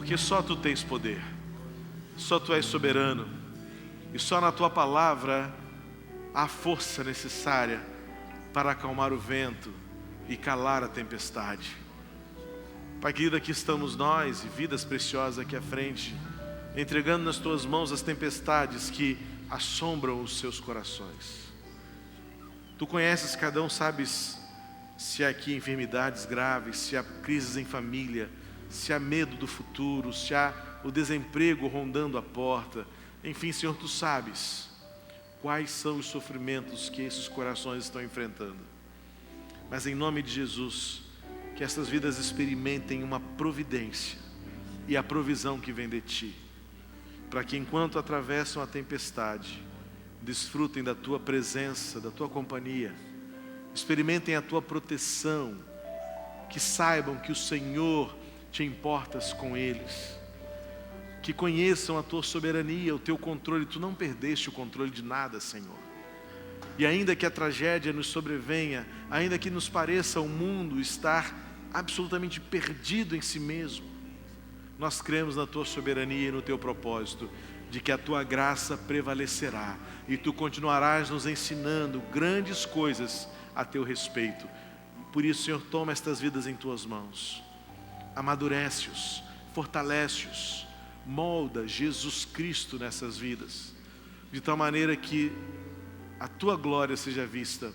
porque só Tu tens poder, só Tu és soberano, e só na Tua palavra há força necessária para acalmar o vento e calar a tempestade. Pai querido, aqui estamos nós e vidas preciosas aqui à frente, entregando nas Tuas mãos as tempestades que assombram os seus corações. Tu conheces cada um, sabes se há aqui enfermidades graves, se há crises em família, se há medo do futuro, se há o desemprego rondando a porta. Enfim, Senhor, Tu sabes quais são os sofrimentos que esses corações estão enfrentando. Mas em nome de Jesus, que essas vidas experimentem uma providência e a provisão que vem de Ti, para que enquanto atravessam a tempestade, desfrutem da Tua presença, da Tua companhia, experimentem a Tua proteção, que saibam que o Senhor Te importas com eles, que conheçam a Tua soberania, o Teu controle. Tu não perdeste o controle de nada, Senhor. E ainda que a tragédia nos sobrevenha, ainda que nos pareça o mundo estar absolutamente perdido em si mesmo, nós cremos na Tua soberania e no Teu propósito, de que a Tua graça prevalecerá e Tu continuarás nos ensinando grandes coisas a Teu respeito. Por isso, Senhor, toma estas vidas em Tuas mãos, amadurece-os, fortalece-os, molda Jesus Cristo nessas vidas, de tal maneira que a Tua glória seja vista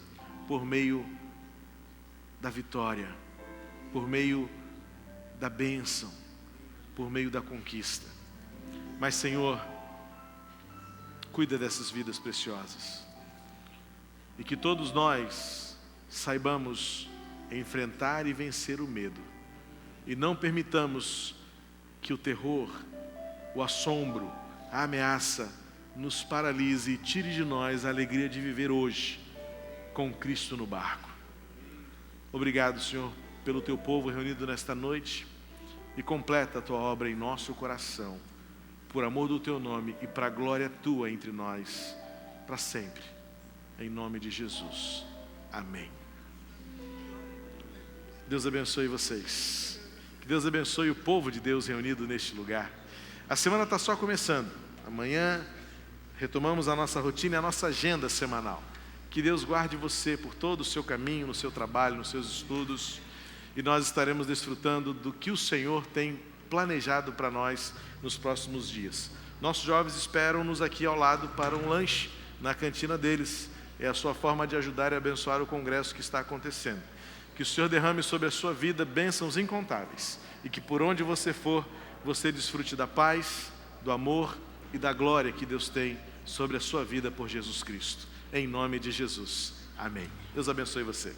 por meio da vitória, por meio da bênção, por meio da conquista. Mas, Senhor, cuida dessas vidas preciosas, e que todos nós saibamos enfrentar e vencer o medo, e não permitamos que o terror, o assombro, a ameaça nos paralise e tire de nós a alegria de viver hoje com Cristo no barco. Obrigado, Senhor, pelo Teu povo reunido nesta noite, e completa a Tua obra em nosso coração, por amor do Teu nome e para a glória Tua entre nós, para sempre, em nome de Jesus. Amém. Deus abençoe vocês, que Deus abençoe o povo de Deus reunido neste lugar. A semana está só começando, amanhã retomamos a nossa rotina e a nossa agenda semanal. Que Deus guarde você por todo o seu caminho, no seu trabalho, nos seus estudos, e nós estaremos desfrutando do que o Senhor tem planejado para nós nos próximos dias. Nossos jovens esperam-nos aqui ao lado para um lanche na cantina deles. É a sua forma de ajudar e abençoar o congresso que está acontecendo. Que o Senhor derrame sobre a sua vida bênçãos incontáveis, e que por onde você for, você desfrute da paz, do amor e da glória que Deus tem sobre a sua vida por Jesus Cristo. Em nome de Jesus. Amém. Deus abençoe você.